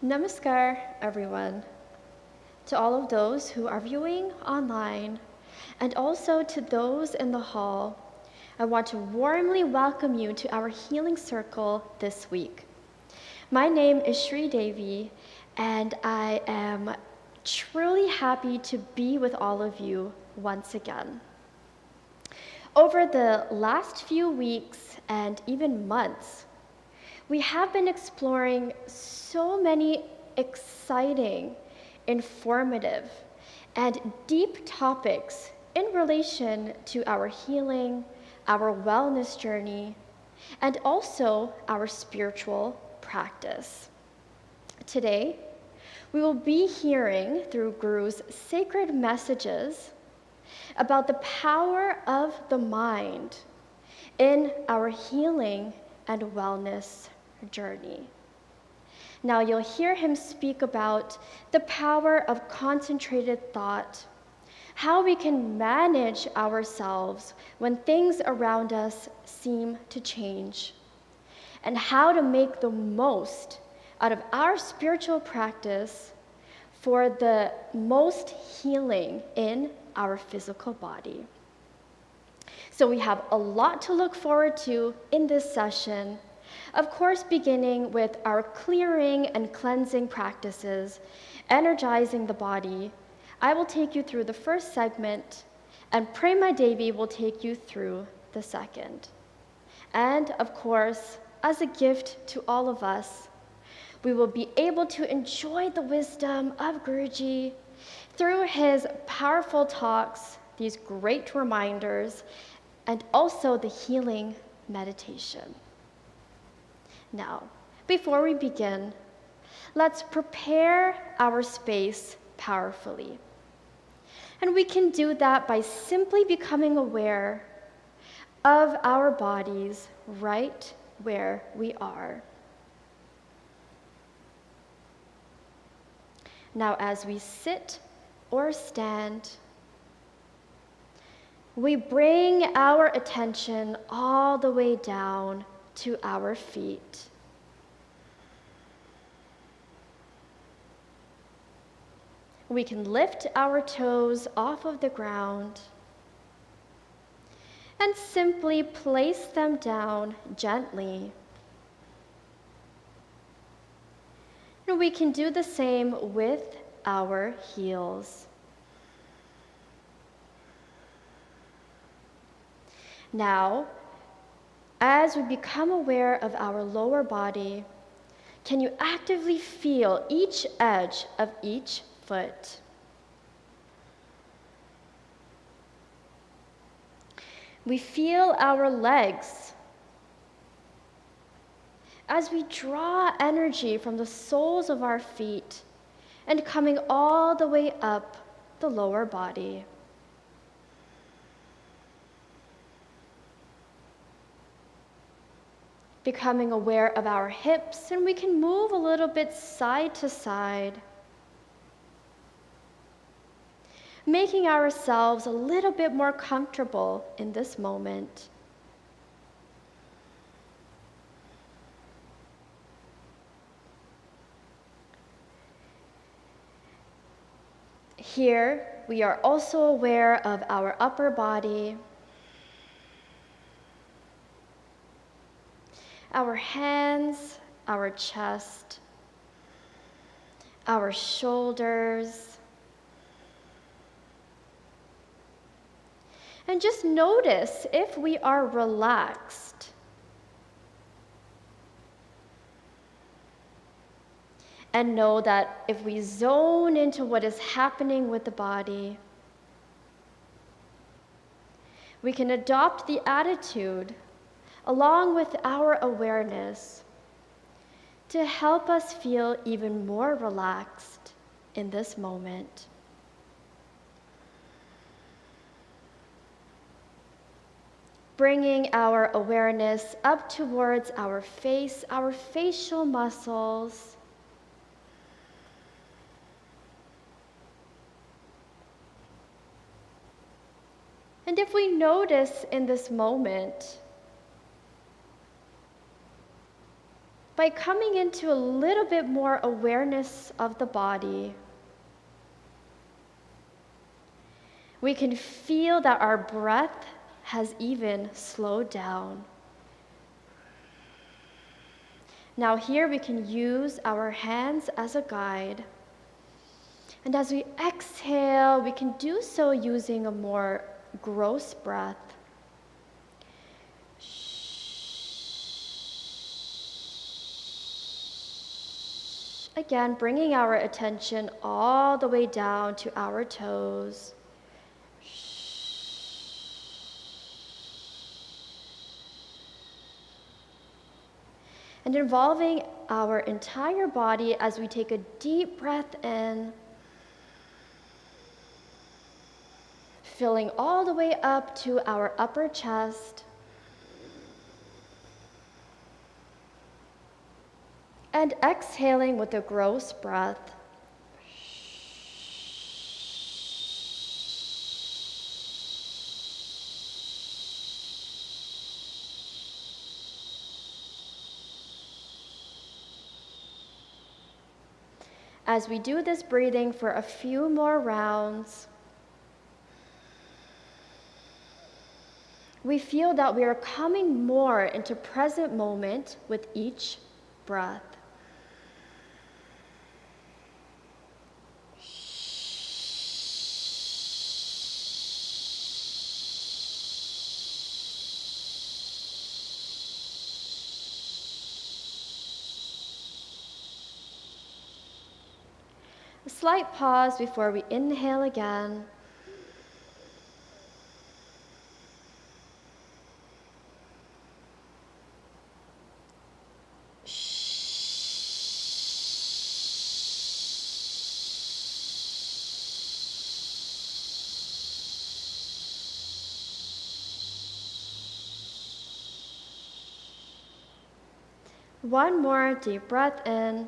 Namaskar, everyone. To all of those who are viewing online, and also to those in the hall, I want to warmly welcome you to our Healing Circle this week. My name is Shri Devi, and I am truly happy to be with all of you once again. Over the last few weeks and even months, we have been exploring so many exciting, informative, and deep topics in relation to our healing, our wellness journey, and also our spiritual practice. Today, we will be hearing through Guru's sacred messages about the power of the mind in our healing and wellness journey. Now you'll hear him speak about the power of concentrated thought, how we can manage ourselves when things around us seem to change, and how to make the most out of our spiritual practice for the most healing in our physical body. So we have a lot to look forward to in this session. Of course, beginning with our clearing and cleansing practices, energizing the body. I will take you through the first segment, and Prema Devi will take you through the second. And of course, as a gift to all of us, we will be able to enjoy the wisdom of Guruji through his powerful talks, these great reminders, and also the healing meditation. Now, before we begin, let's prepare our space powerfully. And we can do that by simply becoming aware of our bodies right where we are. Now, as we sit or stand, we bring our attention all the way down to our feet. We can lift our toes off of the ground and simply place them down gently. And we can do the same with our heels. Now, as we become aware of our lower body, can you actively feel each edge of each foot? We feel our legs as we draw energy from the soles of our feet and coming all the way up the lower body. Becoming aware of our hips, and we can move a little bit side to side, making ourselves a little bit more comfortable in this moment. Here, we are also aware of our upper body, our hands, our chest, our shoulders. And just notice if we are relaxed. And know that if we zone into what is happening with the body, we can adopt the attitude along with our awareness to help us feel even more relaxed in this moment. Bringing our awareness up towards our face, our facial muscles. And if we notice in this moment by coming into a little bit more awareness of the body. We can feel that our breath has even slowed down. Now here we can use our hands as a guide. And as we exhale, we can do so using a more gross breath. Again, bringing our attention all the way down to our toes. And involving our entire body as we take a deep breath in, filling all the way up to our upper chest. And exhaling with a gross breath. As we do this breathing for a few more rounds, we feel that we are coming more into present moment with each breath. A slight pause before we inhale again. One more deep breath in.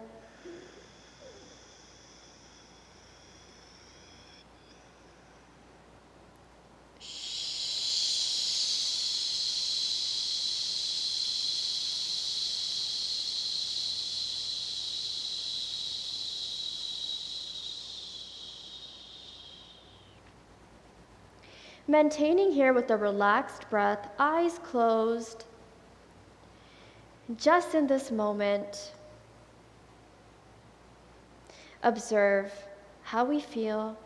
Maintaining here with a relaxed breath, eyes closed. Just in this moment, observe how we feel.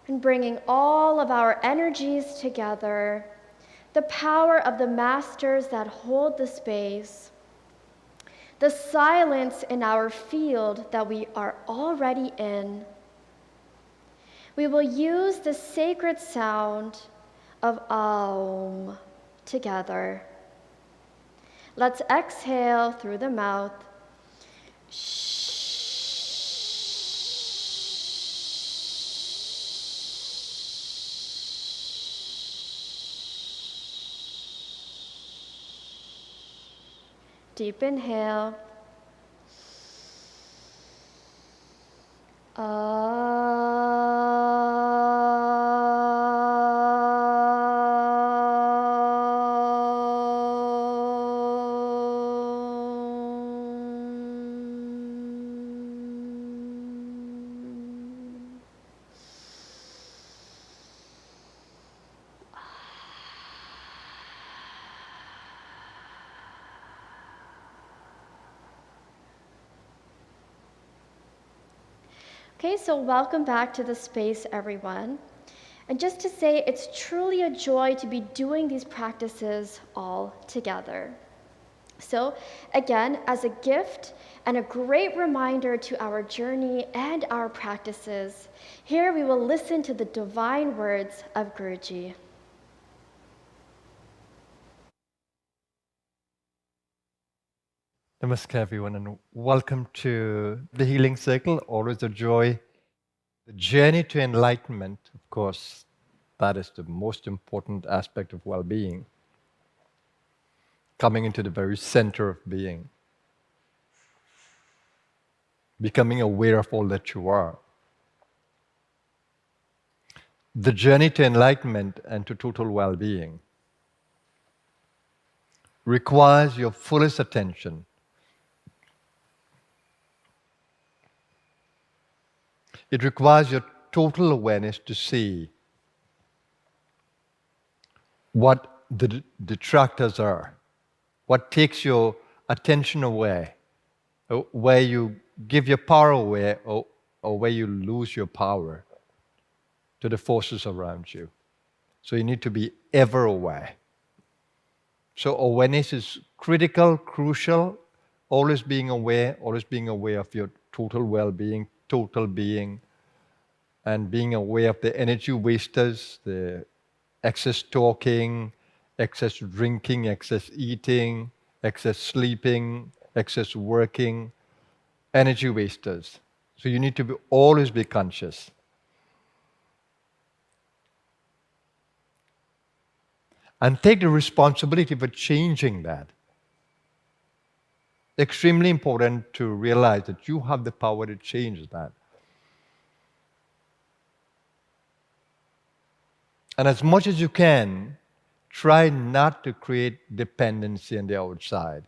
And bringing all of our energies together, the power of the masters that hold the space, the silence in our field that we are already in. We will use the sacred sound of Aum together. Let's exhale through the mouth. Deep inhale. Okay, so welcome back to the space, everyone. And just to say, it's truly a joy to be doing these practices all together. So again, as a gift and a great reminder to our journey and our practices, here we will listen to the divine words of Guruji. Namaskar, everyone, and welcome to the Healing Circle. Always a joy. The journey to enlightenment, of course, that is the most important aspect of well-being. Coming into the very center of being. Becoming aware of all that you are. The journey to enlightenment and to total well-being. requires your fullest attention. It requires your total awareness to see what the detractors are, what takes your attention away, where you give your power away, or where you lose your power to the forces around you. So you need to be ever aware. So awareness is critical, crucial, always being aware of your total well-being, total being, and being aware of the energy wasters, the excess talking, excess drinking, excess eating, excess sleeping, excess working, energy wasters. So you need to always be conscious. And take the responsibility for changing that. Extremely important to realize that you have the power to change that. And as much as you can, try not to create dependency on the outside.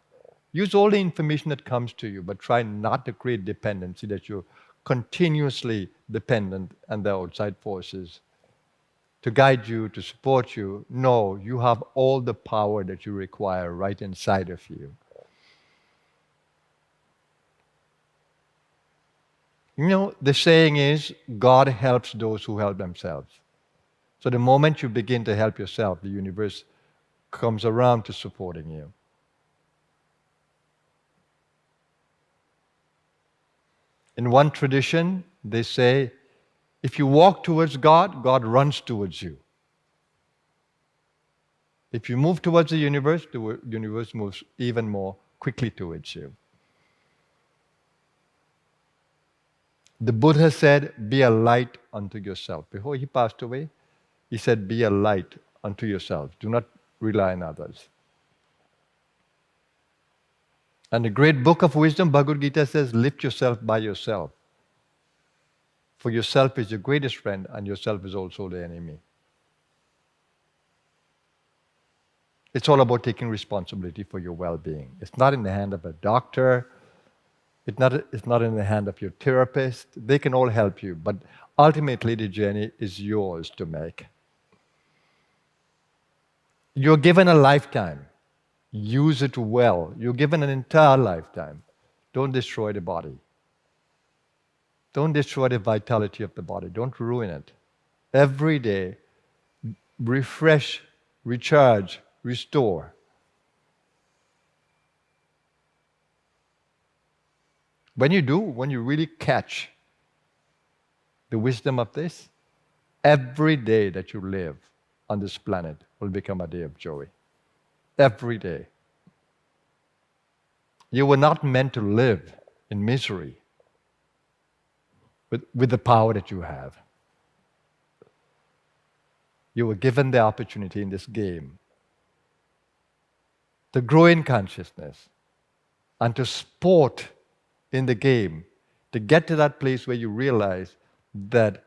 Use all the information that comes to you, but try not to create dependency that you're continuously dependent on the outside forces to guide you, to support you. No, you have all the power that you require right inside of you. You know, the saying is, God helps those who help themselves. So the moment you begin to help yourself, the universe comes around to supporting you. In one tradition, they say, if you walk towards God, God runs towards you. If you move towards the universe moves even more quickly towards you. The Buddha said, be a light unto yourself. Before he passed away, he said, be a light unto yourself. Do not rely on others. And the great book of wisdom, Bhagavad Gita, says, lift yourself by yourself. For yourself is your greatest friend, and yourself is also the enemy. It's all about taking responsibility for your well-being. It's not in the hand of a doctor. It's not in the hand of your therapist. They can all help you, but ultimately the journey is yours to make. You're given a lifetime. Use it well. You're given an entire lifetime. Don't destroy the body. Don't destroy the vitality of the body. Don't ruin it. Every day, refresh, recharge, restore. When you really catch the wisdom of this, every day that you live on this planet will become a day of joy. Every day. You were not meant to live in misery with the power that you have. You were given the opportunity in this game to grow in consciousness and to sport in the game, to get to that place where you realize that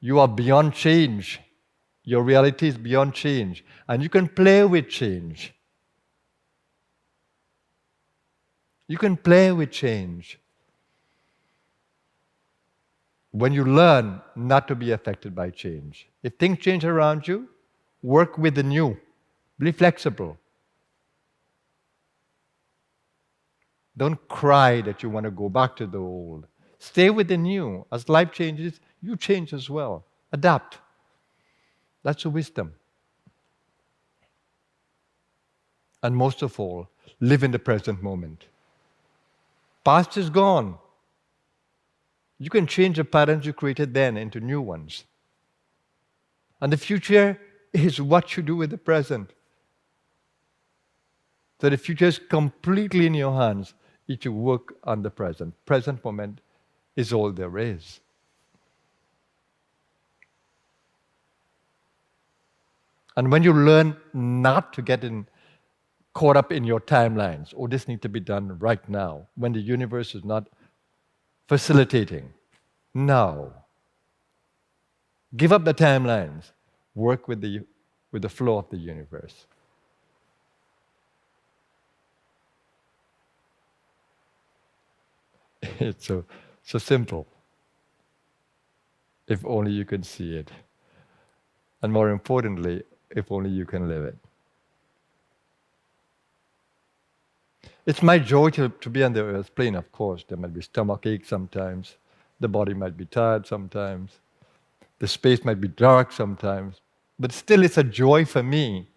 you are beyond change. Your reality is beyond change. And you can play with change. You can play with change. When you learn not to be affected by change. If things change around you, work with the new. Be flexible. Don't cry that you want to go back to the old. Stay with the new. As life changes, you change as well. Adapt. That's the wisdom. And most of all, live in the present moment. Past is gone. You can change the patterns you created then into new ones. And the future is what you do with the present. So the future is completely in your hands if you work on the present. Present moment is all there is. And when you learn not to get caught up in your timelines, oh, this needs to be done right now, when the universe is not facilitating. No. Give up the timelines. Work with the flow of the universe. It's so simple. If only you can see it. And more importantly, if only you can live it. It's my joy to be on the earth plane, of course. There might be stomach ache sometimes. The body might be tired sometimes. The space might be dark sometimes. But still, it's a joy for me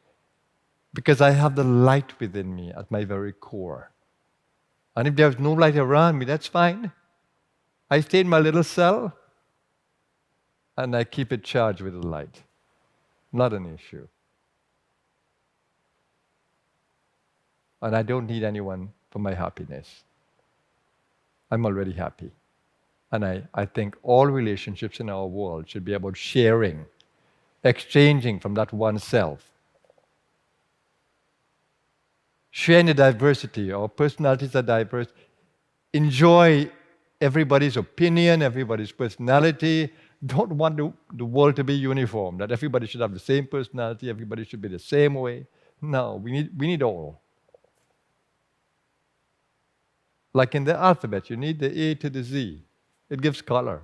because I have the light within me at my very core. And if there's no light around me, that's fine. I stay in my little cell and I keep it charged with the light. Not an issue. And I don't need anyone for my happiness. I'm already happy. And I think all relationships in our world should be about sharing, exchanging from that one self. Sharing the diversity. Our personalities are diverse. Enjoy everybody's opinion, everybody's personality. Don't want the world to be uniform, that everybody should have the same personality, everybody should be the same way. No, we need all. Like in the alphabet, you need the A to the Z. It gives color.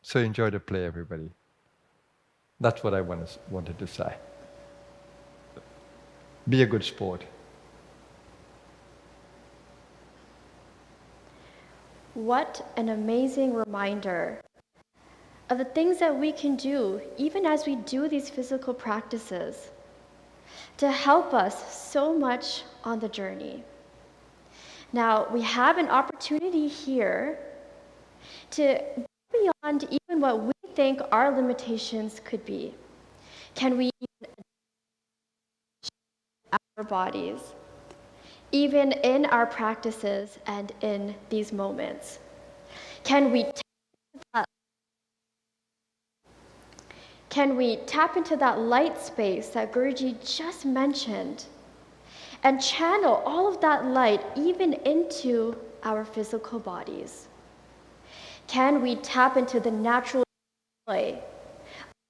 So enjoy the play, everybody. That's what I wanted to say. Be a good sport. What an amazing reminder of the things that we can do, even as we do these physical practices, to help us so much on the journey. Now, we have an opportunity here to go beyond even what we think our limitations could be. Can we even adapt our bodies, even in our practices and in these moments? Can we tap into that light space that Guruji just mentioned and channel all of that light even into our physical bodies? Can we tap into the natural joy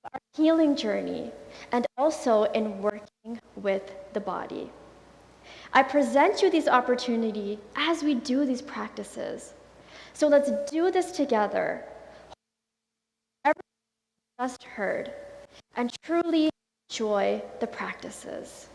of our healing journey and also in working with the body? I present you these opportunities as we do these practices. So let's do this together. Just heard, and truly enjoy the practices.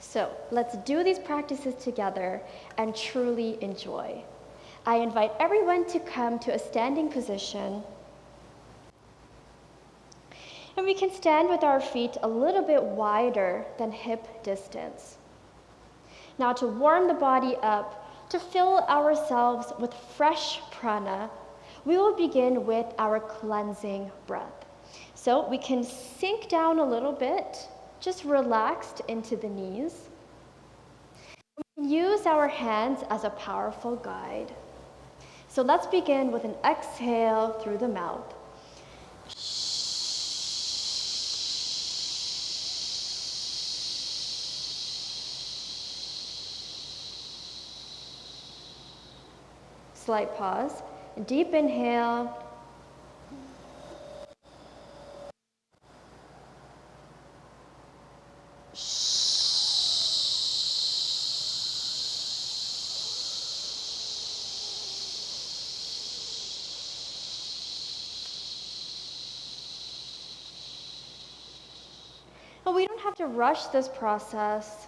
So let's do these practices together and truly enjoy. I invite everyone to come to a standing position. And we can stand with our feet a little bit wider than hip distance. Now, to warm the body up, to fill ourselves with fresh prana, we will begin with our cleansing breath. So we can sink down a little bit, just relaxed into the knees. We can use our hands as a powerful guide. So let's begin with an exhale through the mouth. Slight pause. Deep inhale. don't have to rush this process.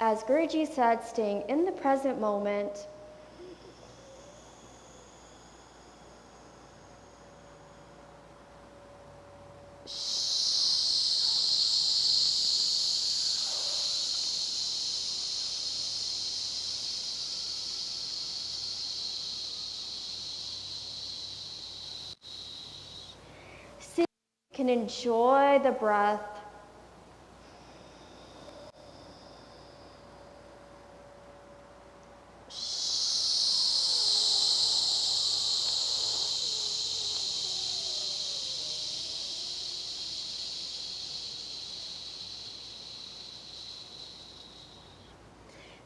As Guruji said, staying in the present moment. See, you can enjoy the breath.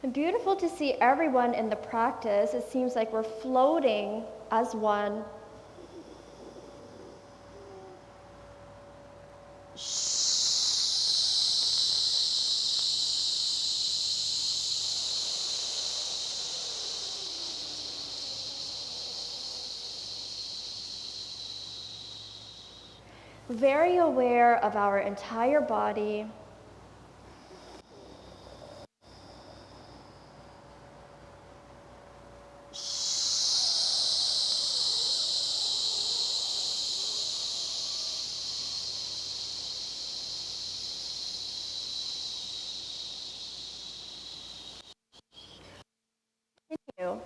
And beautiful to see everyone in the practice. It seems like we're floating as one. Very aware of our entire body. Continue.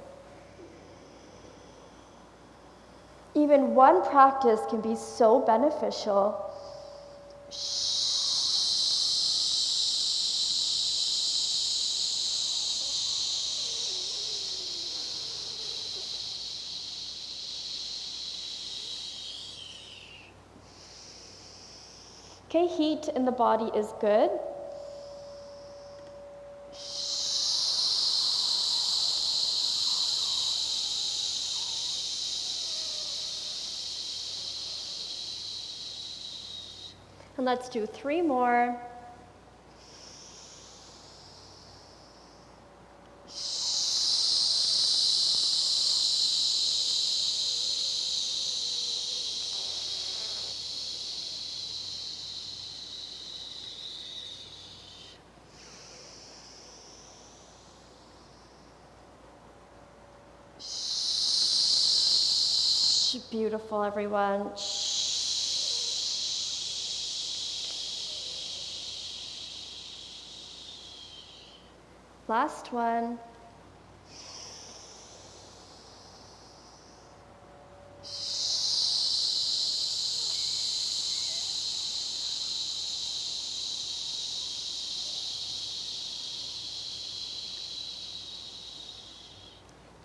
Even one practice can be so beneficial. Okay, heat in the body is good. And let's do 3 more. Beautiful, everyone. Last one.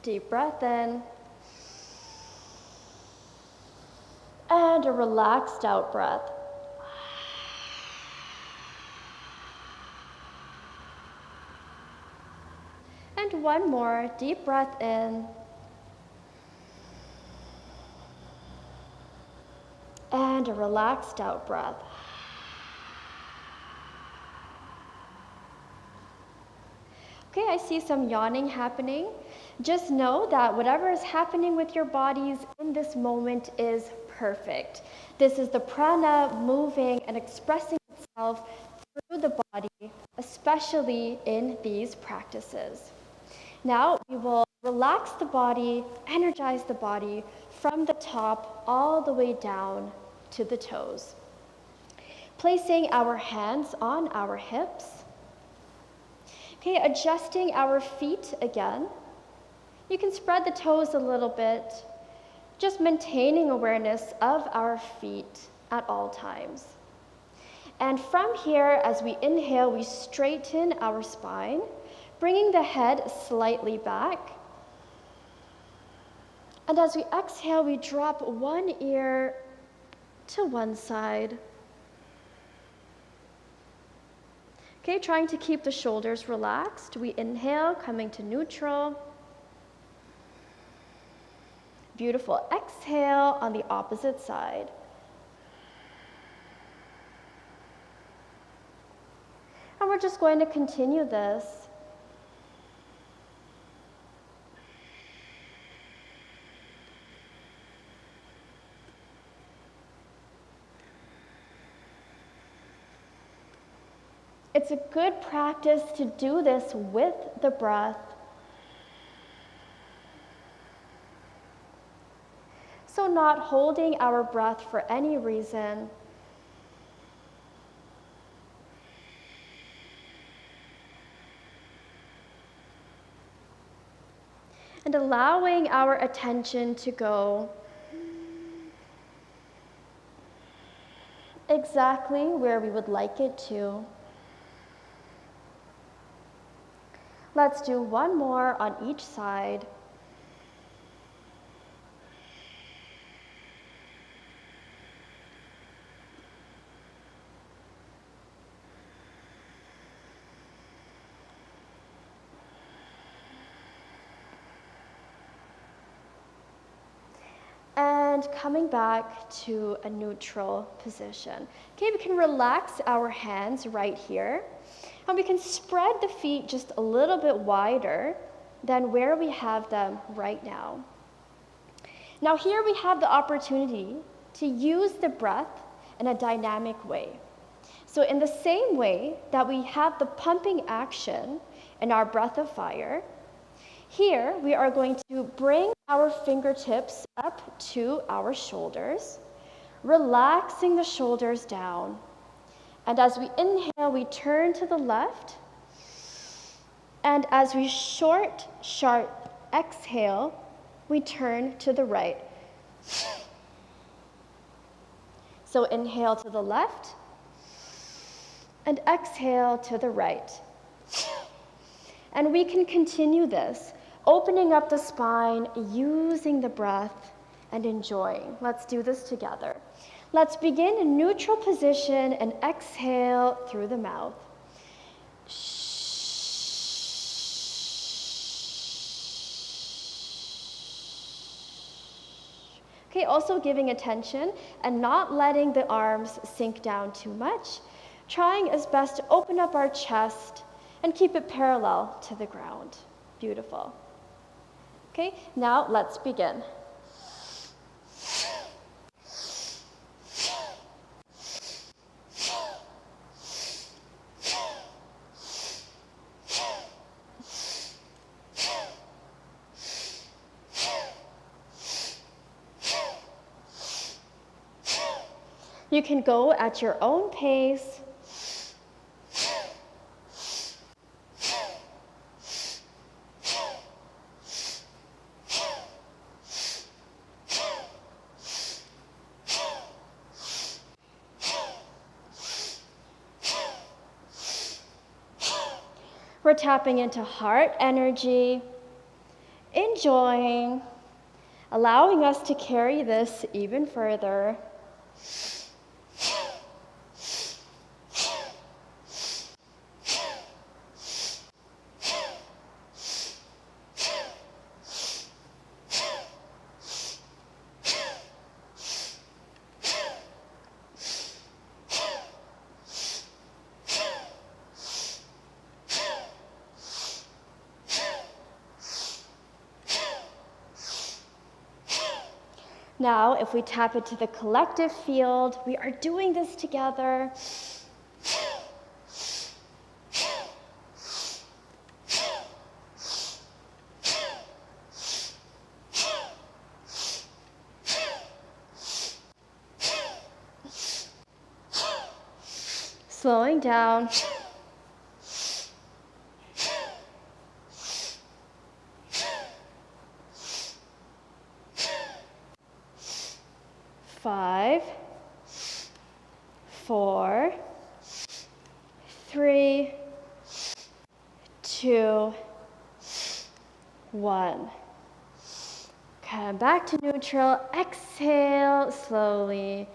Deep breath in. And a relaxed out breath. And one more deep breath in. And a relaxed out breath. Okay, I see some yawning happening. Just know that whatever is happening with your bodies in this moment is perfect. This is the prana moving and expressing itself through the body, especially in these practices. Now we will relax the body, energize the body from the top all the way down to the toes. Placing our hands on our hips. Okay, adjusting our feet again. You can spread the toes a little bit, just maintaining awareness of our feet at all times. And from here, as we inhale, we straighten our spine, bringing the head slightly back. And as we exhale, we drop one ear to one side. Okay, trying to keep the shoulders relaxed. We inhale, coming to neutral. Beautiful. Exhale on the opposite side. And we're just going to continue this. It's a good practice to do this with the breath. So not holding our breath for any reason. And allowing our attention to go exactly where we would like it to. Let's do one more on each side. And coming back to a neutral position. Okay, we can relax our hands right here. And we can spread the feet just a little bit wider than where we have them right now. Now here we have the opportunity to use the breath in a dynamic way. So in the same way that we have the pumping action in our breath of fire, here we are going to bring our fingertips up to our shoulders, relaxing the shoulders down. And as we inhale, we turn to the left. And as we sharp exhale, we turn to the right. So inhale to the left and exhale to the right. And we can continue this, opening up the spine, using the breath, and enjoying. Let's do this together. Let's begin in neutral position and exhale through the mouth. Okay, also giving attention and not letting the arms sink down too much. Trying as best to open up our chest and keep it parallel to the ground. Beautiful. Okay, now let's begin. You can go at your own pace. We're tapping into heart energy, enjoying, allowing us to carry this even further. Now, if we tap into the collective field, we are doing this together. Slowing down. Five, 4, 3, 2, 1. Come back to neutral. Exhale slowly.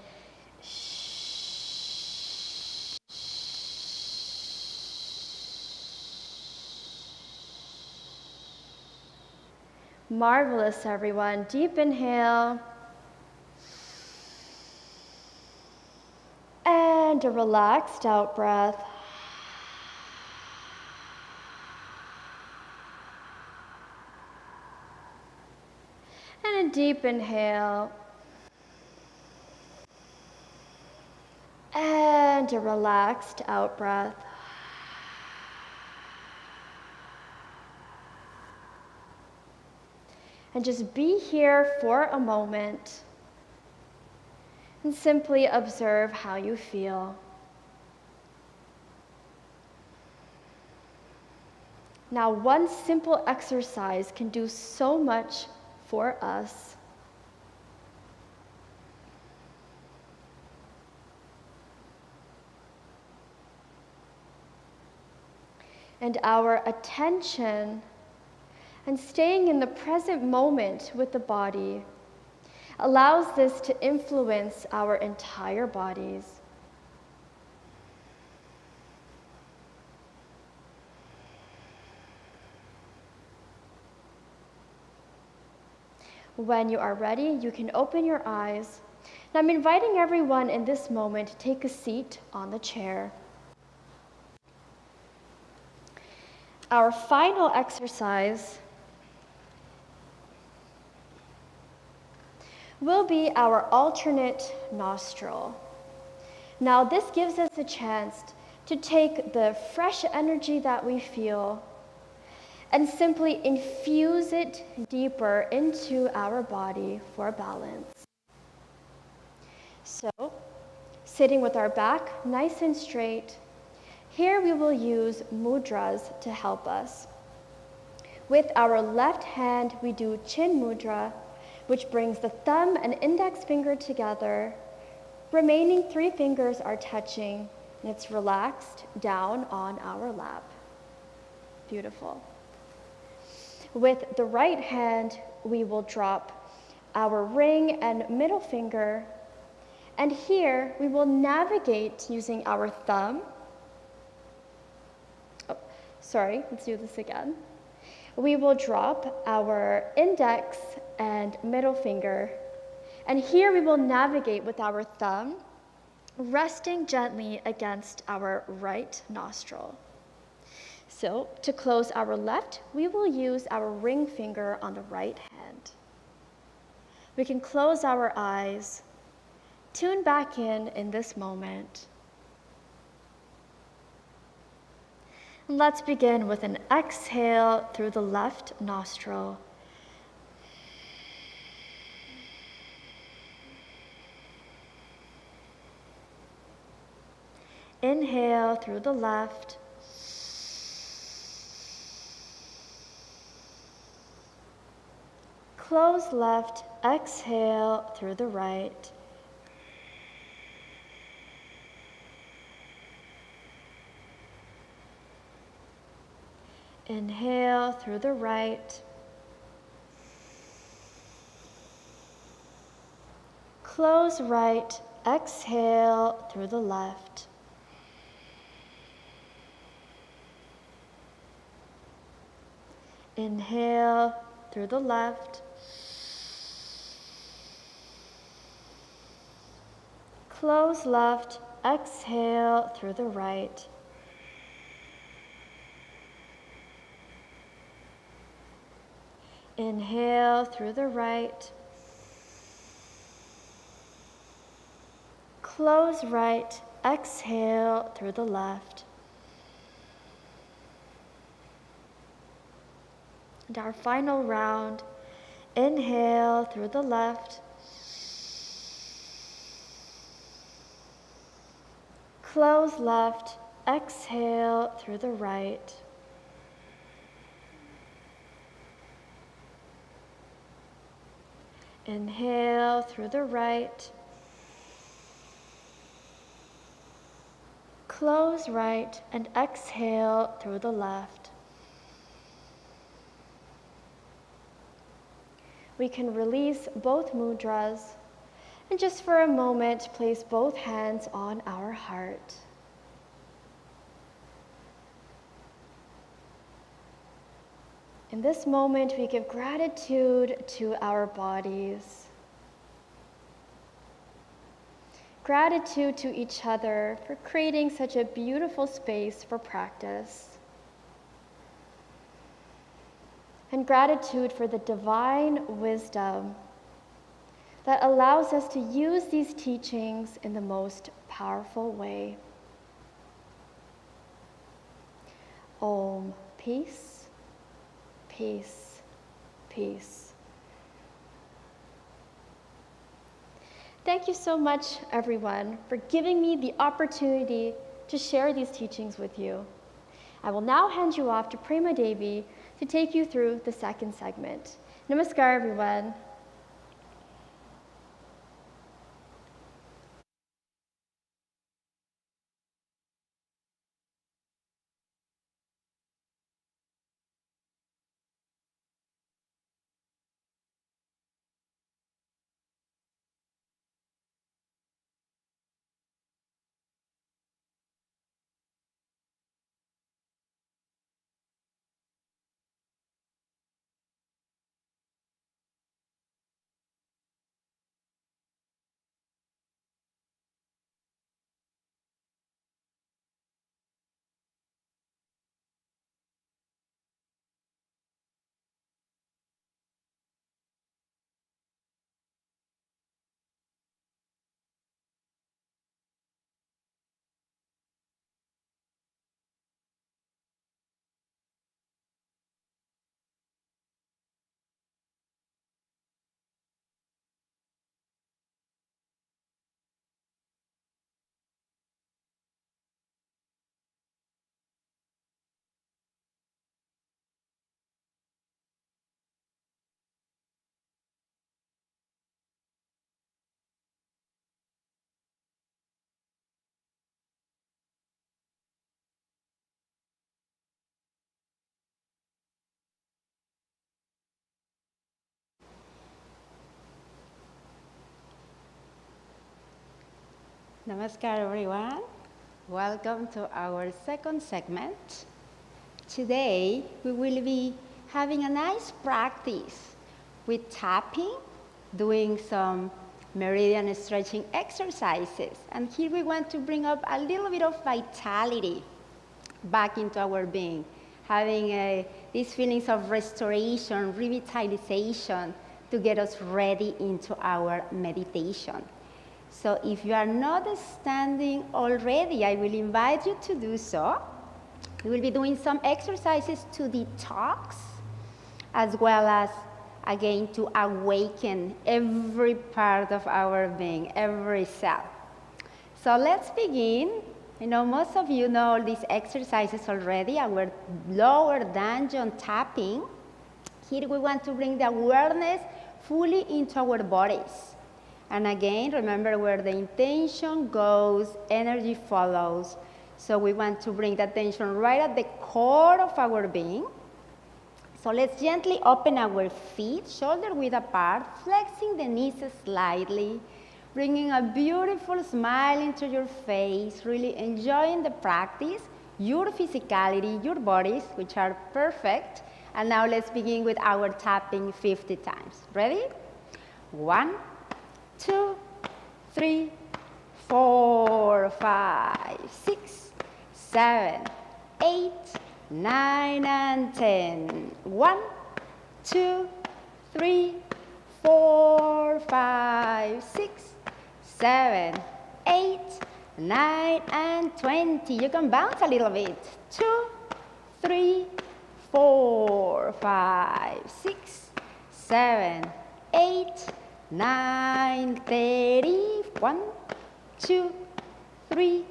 Marvelous, everyone. Deep inhale. And a relaxed out breath. And a deep inhale. And a relaxed out breath. And just be here for a moment and simply observe how you feel. Now, one simple exercise can do so much for us. And our attention and staying in the present moment with the body allows this to influence our entire bodies. When you are ready, you can open your eyes. And I'm inviting everyone in this moment to take a seat on the chair. Our final exercise will be our alternate nostril. Now, this gives us a chance to take the fresh energy that we feel and simply infuse it deeper into our body for balance. So, sitting with our back nice and straight, here we will use mudras to help us. With our left hand, we do chin mudra, which brings the thumb and index finger together. Remaining 3 fingers are touching, and it's relaxed down on our lap. Beautiful. With the right hand, we will drop our ring and middle finger, and here we will navigate using our thumb. Let's do this again. We will drop our index and middle finger, and here we will navigate with our thumb, resting gently against our right nostril. So, to close our left, we will use our ring finger on the right hand. We can close our eyes, tune back in this moment. Let's begin with an exhale through the left nostril. Inhale through the left. Close left, exhale through the right. Inhale through the right. Close right, exhale through the left. Inhale through the left. Close left, exhale through the right. Inhale through the right. Close right, exhale through the left. And our final round, inhale through the left. Close left, exhale through the right. Inhale through the right. Close right and exhale through the left. We can release both mudras and just for a moment place both hands on our heart. In this moment, we give gratitude to our bodies. Gratitude to each other for creating such a beautiful space for practice. And gratitude for the divine wisdom that allows us to use these teachings in the most powerful way. Om, peace, peace, peace. Thank you so much, everyone, for giving me the opportunity to share these teachings with you. I will now hand you off to Prema Devi to take you through the second segment. Namaskar, everyone. Namaskar, everyone. Welcome to our second segment. Today, we will be having a nice practice with tapping, doing some meridian stretching exercises. And here we want to bring up a little bit of vitality back into our being, having these feelings of restoration, revitalization to get us ready into our meditation. So if you are not standing already, I will invite you to do so. We will be doing some exercises to detox, as well as, again, to awaken every part of our being, every cell. So let's begin. You know, most of you know these exercises already, our lower dungeon tapping. Here we want to bring the awareness fully into our bodies. And again, remember, where the intention goes, energy follows. So we want to bring the attention right at the core of our being. So let's gently open our feet, shoulder width apart, flexing the knees slightly, bringing a beautiful smile into your face, really enjoying the practice, your physicality, your bodies, which are perfect. And now let's begin with our tapping 50 times. Ready? 1, 2, 3, 4, 5, 6, 7, 8, 9, and 10. 1, 2, 3, 4, 5, 6, 7, 8, 9, and 20. You can bounce a little bit. 2, 3, 4, 5, 6, 7, 8, 9, 30. 1, 2, 3,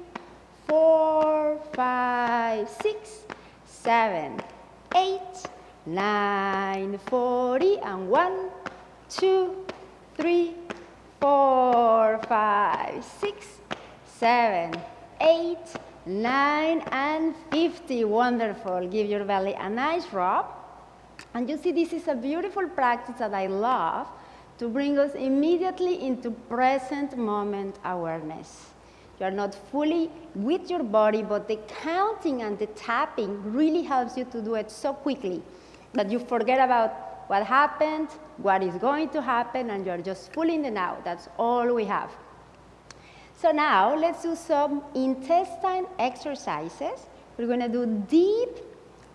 4, 5, 6, 7, 8, 9, 40. And 1, 2, 3, 4, 5, 6, 7, 8, 9, and 50. Wonderful. Give your belly a nice rub. And you see, this is a beautiful practice that I love, to bring us immediately into present moment awareness. You are not fully with your body, but the counting and the tapping really helps you to do it so quickly. That you forget about what happened, what is going to happen, and you're just fully in the now. That's all we have. So now let's do some intestine exercises. We're going to do deep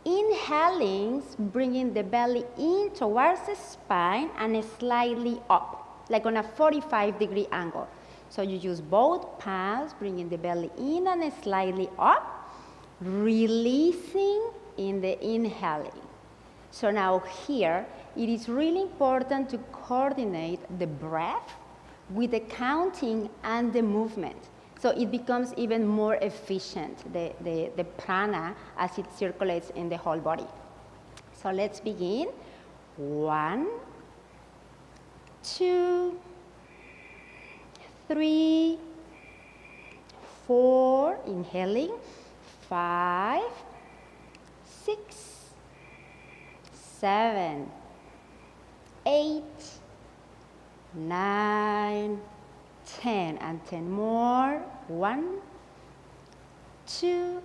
inhalings, bringing the belly in towards the spine and slightly up, like on a 45-degree angle. So you use both palms, bringing the belly in and slightly up, releasing in the inhaling. So now here, it is really important to coordinate the breath with the counting and the movement. So it becomes even more efficient, the prana, as it circulates in the whole body. So let's begin. 1, 2, 3, 4, inhaling, 5, 6, 7, 8, 9, 10, and 10 more. 1, 2,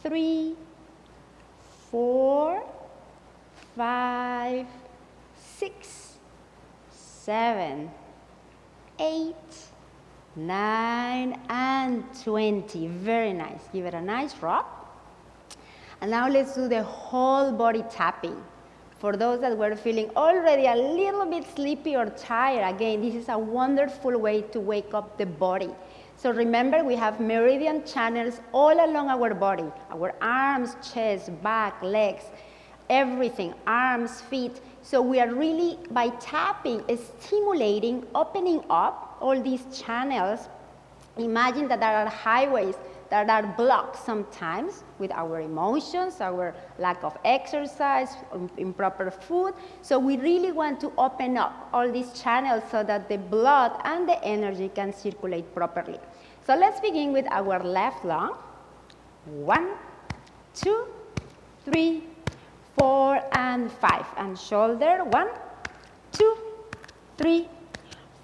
3, 4, 5, 6, 7, 8, 9, and 20. Very nice. Give it a nice rub. And now let's do the whole body tapping. For those that were feeling already a little bit sleepy or tired, again, this is a wonderful way to wake up the body. So remember, we have meridian channels all along our body, our arms, chest, back, legs, everything, arms, feet. So we are really, by tapping, stimulating, opening up all these channels. Imagine that there are highways that are blocked sometimes with our emotions, our lack of exercise, improper food. So we really want to open up all these channels so that the blood and the energy can circulate properly. So let's begin with our left lung. 1, 2, 3, 4, and 5. And shoulder. 1, 2, 3,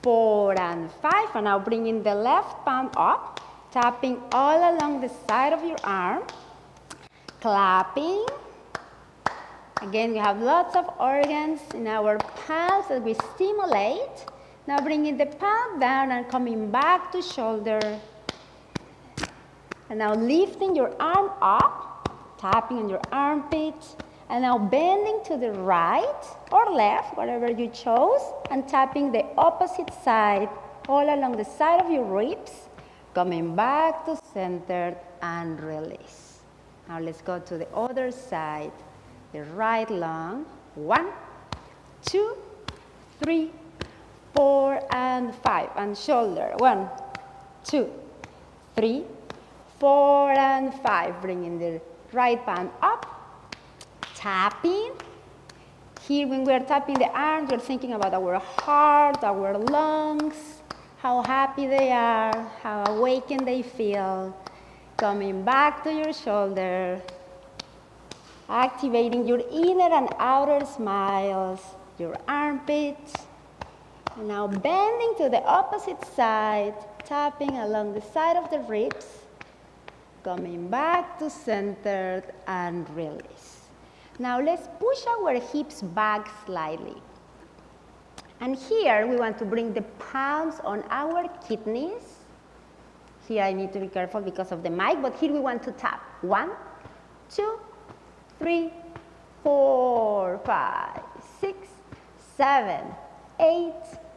4, and 5. And now bringing the left palm up, tapping all along the side of your arm, clapping. Again, we have lots of organs in our palms that we stimulate. Now bringing the palm down and coming back to shoulder. And now lifting your arm up, tapping on your armpit. And now bending to the right or left, whatever you chose, and tapping the opposite side all along the side of your ribs. Coming back to center and release. Now let's go to the other side. The right lung. 1, 2, 3, 4, and 5. And shoulder. 1, 2, 3, 4, and 5. Bringing the right palm up. Tapping. Here when we're tapping the arms, we're thinking about our heart, our lungs, how happy they are, how awakened they feel. Coming back to your shoulder, activating your inner and outer smiles, your armpits. And now bending to the opposite side, tapping along the side of the ribs, coming back to center and release. Now let's push our hips back slightly. And here we want to bring the palms on our kidneys. Here I need to be careful because of the mic, but here we want to tap. 1, 2, 3, 4, 5, 6, 7, 8,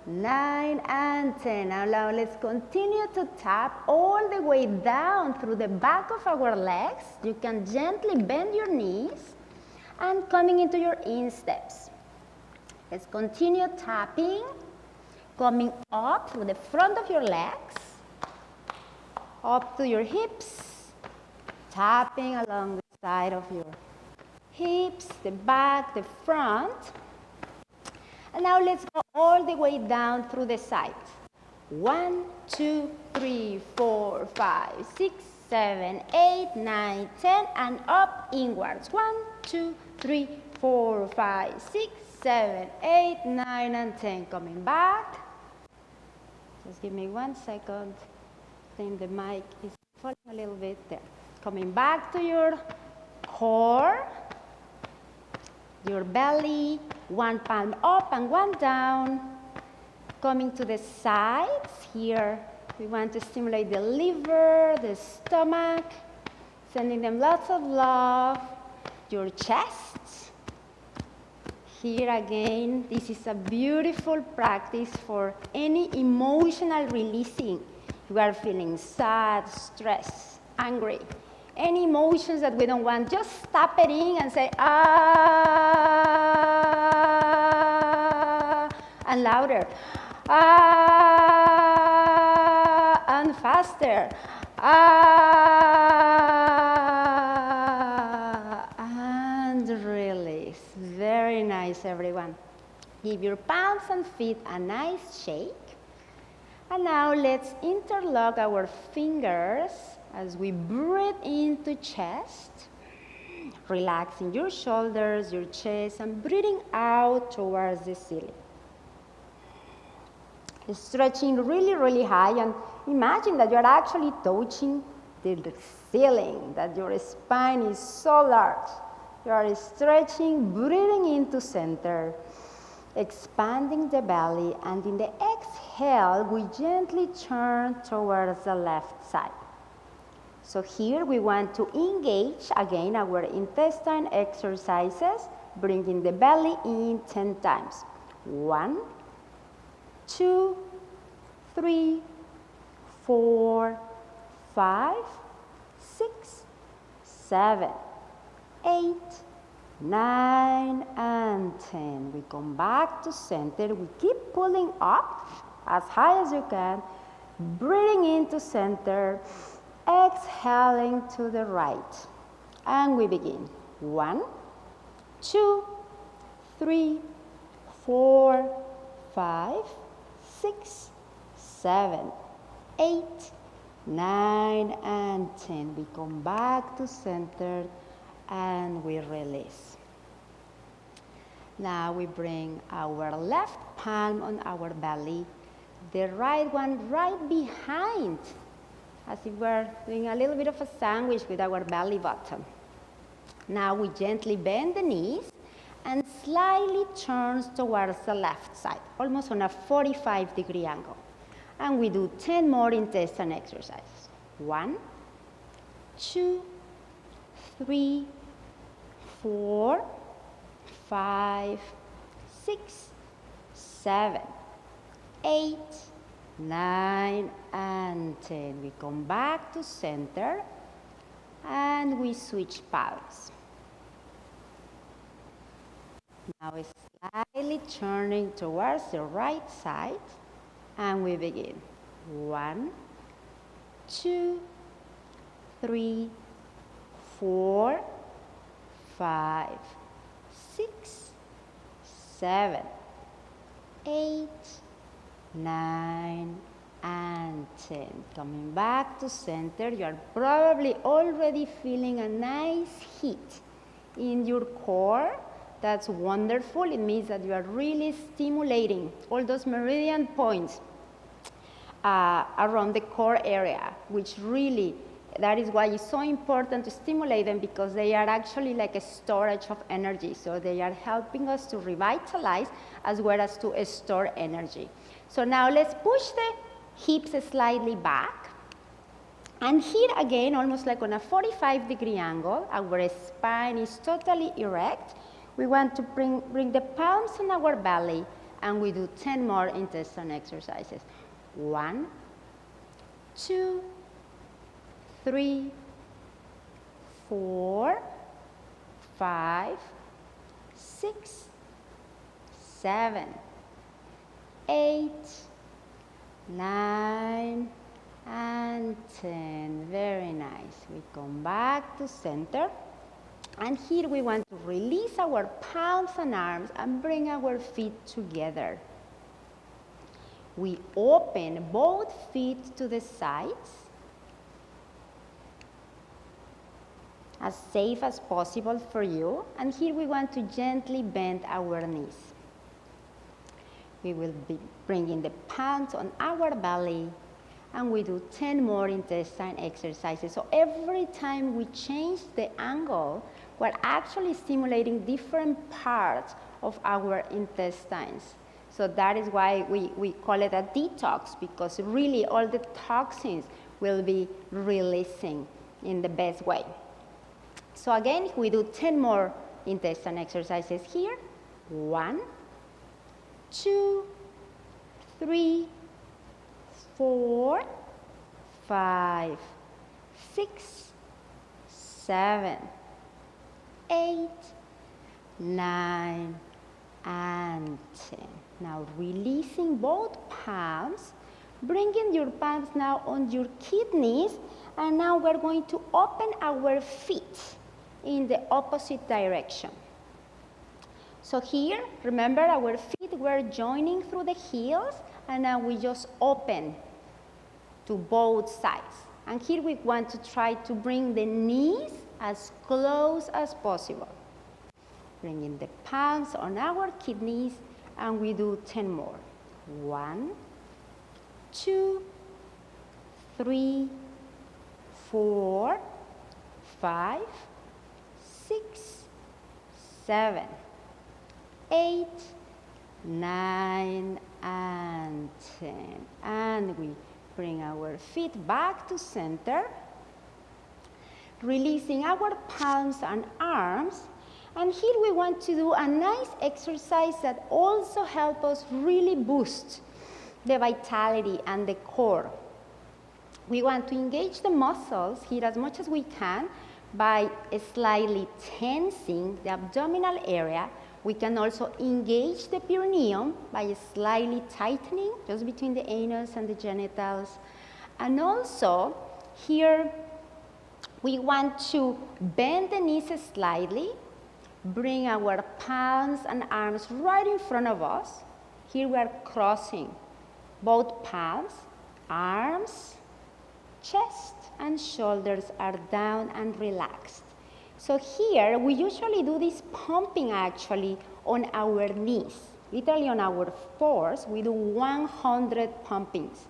9, and 10. Now let's continue to tap all the way down through the back of our legs. You can gently bend your knees and coming into your insteps. Let's continue tapping, coming up through the front of your legs, up to your hips, tapping along the side of your hips, the back, the front. And now let's go all the way down through the sides. 1, 2, 3, 4, 5, 6, 7, 8, 9, 10, and up inwards. 1, 2, 3, 4, 5, 6, 7, 8, 9, and 10. Coming back. Just give me 1 second. I think the mic is falling a little bit there. Coming back to your core. your belly, one palm up and one down. Coming to the sides here, we want to stimulate the liver, the stomach, sending them lots of love. Your chest. Here again, this is a beautiful practice for any emotional releasing. You are feeling sad, stressed, angry, any emotions that we don't want, just stop it in and say, ah, and louder. Ah, and faster. Ah, and release. Very nice, everyone. Give your palms and feet a nice shake. And now let's interlock our fingers as we breathe into chest, relaxing your shoulders, your chest, and breathing out towards the ceiling. Stretching really, really high, and imagine that you're actually touching the ceiling, that your spine is so large. You are stretching, breathing into center, expanding the belly, and in the exhale, we gently turn towards the left side. So here we want to engage again our intestine exercises, bringing the belly in 10 times. 1, 2, 3, 4, 5, 6, 7, 8, 9, and 10. We come back to center. We keep pulling up as high as you can, breathing into center, exhaling to the right. And we begin. 1, 2, 3, 4, 5, 6, 7, 8, 9, and 10. We come back to center and we release. Now we bring our left palm on our belly, the right one right behind, as if we're doing a little bit of a sandwich with our belly button. Now we gently bend the knees and slightly turns towards the left side, almost on a 45-degree angle. And we do 10 more intestine exercises. 1, 2, 3, 4, 5, 6, 7, 8, 9, and 10. We come back to center and we switch palms. Now slightly turning towards the right side and we begin. 1, 2, 3, 4, 5, 6, 7, 8, 9, and 10. Coming back to center, you are probably already feeling a nice heat in your core. That's wonderful. It means that you are really stimulating all those meridian points around the core area, which really, that is why it's so important to stimulate them, because they are actually like a storage of energy. So they are helping us to revitalize as well as to store energy. So now let's push the hips slightly back. And here again, almost like on a 45-degree angle, our spine is totally erect. We want to bring the palms on our belly, and we do 10 more intestine exercises. 1, 2, 3, 4, 5, 6, 7, 8, 9, and 10. Very nice. We come back to center. And here we want to release our palms and arms and bring our feet together. We open both feet to the sides, as safe as possible for you. And here we want to gently bend our knees. We will be bringing the palms on our belly, and we do 10 more intestine exercises. So every time we change the angle, we're actually stimulating different parts of our intestines. So that is why we call it a detox, because really all the toxins will be releasing in the best way. So again, we do 10 more intestine exercises here. 1, 2, 3, 4, 5, 6, 7, 8, 9, and 10. Now releasing both palms, bringing your palms now on your kidneys, and now we're going to open our feet in the opposite direction. So here, remember our feet were joining through the heels, and now we just open to both sides. And here we want to try to bring the knees as close as possible. Bringing the palms on our kidneys, and we do 10 more. 1, 2, 3, 4, 5, 6, 7, 8, 9, and 10. And we bring our feet back to center, releasing our palms and arms. And here we want to do a nice exercise that also helps us really boost the vitality and the core. We want to engage the muscles here as much as we can by slightly tensing the abdominal area. We can also engage the perineum by slightly tightening just between the anus and the genitals. And also here we want to bend the knees slightly, bring our palms and arms right in front of us. Here we are crossing both palms, arms, chest and shoulders are down and relaxed. So here we usually do this pumping actually on our knees. Literally on our fours, we do 100 pumpings.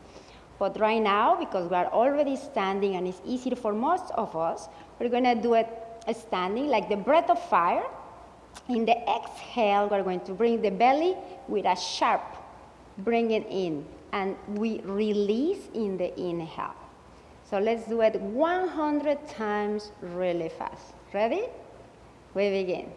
But right now, because we are already standing and it's easier for most of us, we're gonna do it standing like the breath of fire. In the exhale, we're going to bring the belly with a sharp, bring it in, and we release in the inhale. So let's do it 100 times really fast. Ready? We begin.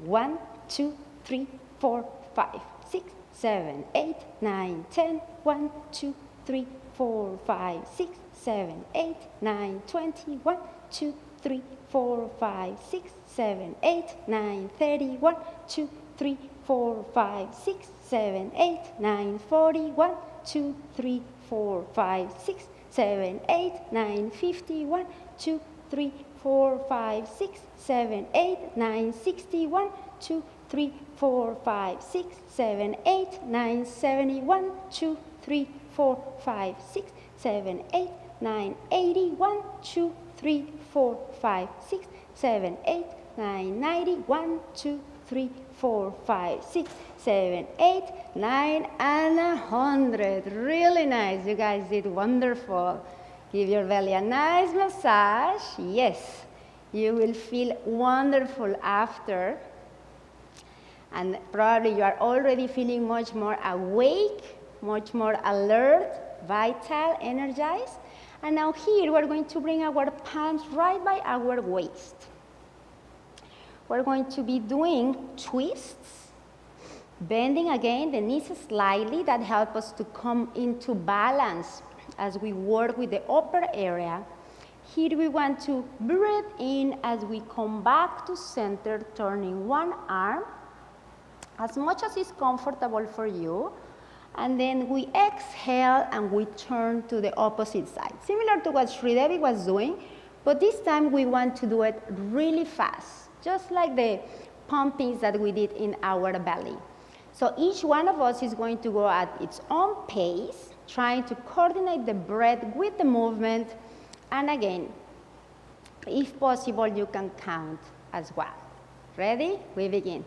1, 2, 3, 4, 5, 6, 7, 8, 9, 10. 1, 2, 3, 4, 5, 6, 7, 8, 9, 20. 1, 2, 3, 4, 5, 6, 7, 8, 9, 30. 1, 2, 3, 4, 5, 6, 7, 8, 9, 40. 1, 2, 3, 4, 5, 6, 7, 8, 9, 50. 1, 2, 3, 4, 5, 6, 7, 8, 9, 60. 1, 2, 3, 4, 5, 6, 7, 8, 9, 70. 1, 2, 3, 4, 5, 6, 7, 8, 9, 80. 1, 2, 3, 4, 5, 6, 7, 8, 9, 90. 1, 2, 3, 4, 5, 6, 7, 8, 9, and 100. Really nice. You guys did wonderful. Give your belly a nice massage. Yes, you will feel wonderful after. And probably you are already feeling much more awake, much more alert, vital, energized. And now here we're going to bring our palms right by our waist. We're going to be doing twists, bending again the knees slightly. That helps us to come into balance as we work with the upper area. Here we want to breathe in as we come back to center, turning one arm as much as is comfortable for you. And then we exhale and we turn to the opposite side. Similar to what Sridevi was doing, but this time we want to do it really fast, just like the pumpings that we did in our belly. So each one of us is going to go at its own pace, trying to coordinate the breath with the movement. And again, if possible, you can count as well. Ready? We begin.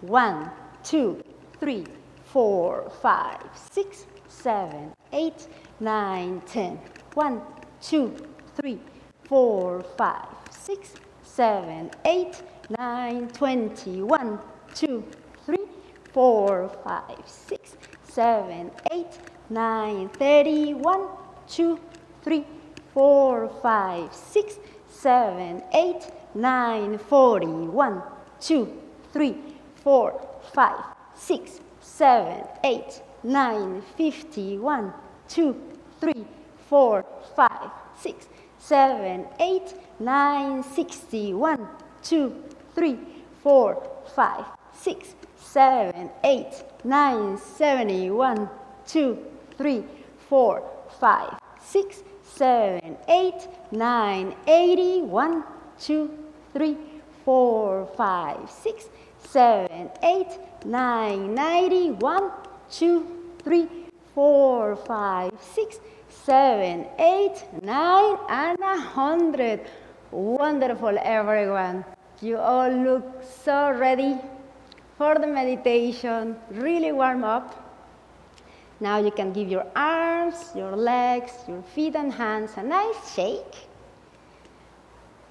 1, 2, 3, 4, 5, 6, 7, 8, 9, 10. 1, 2, 3, 4, 5, 6, 7, 8, 9, 20. 1, 2, 3, 4, 5, 6, 7, 8, 9, 30. 1, 2, 3, 4, 5, 6, 7, 8, 9, 40. 1, 2, 3, 4, 5, 6, 7, 8, 9, 50. 1, 2, 3, 4, 5, 6, 7, 8, 9, 60. 1, 2, 3, 4, 5, 6, 7, 8, 9, 70. 1, 2, 3, 4, 5, 6, 7, 8, 9, 80. 1, 2, 3, 4, 5, 6, 7, 8, 9, 90. 1, 2, 3, 4, 5, 6, 7, 8, 9, and 100. Wonderful, everyone. You all look so ready for the meditation, really warm up. Now you can give your arms, your legs, your feet and hands a nice shake.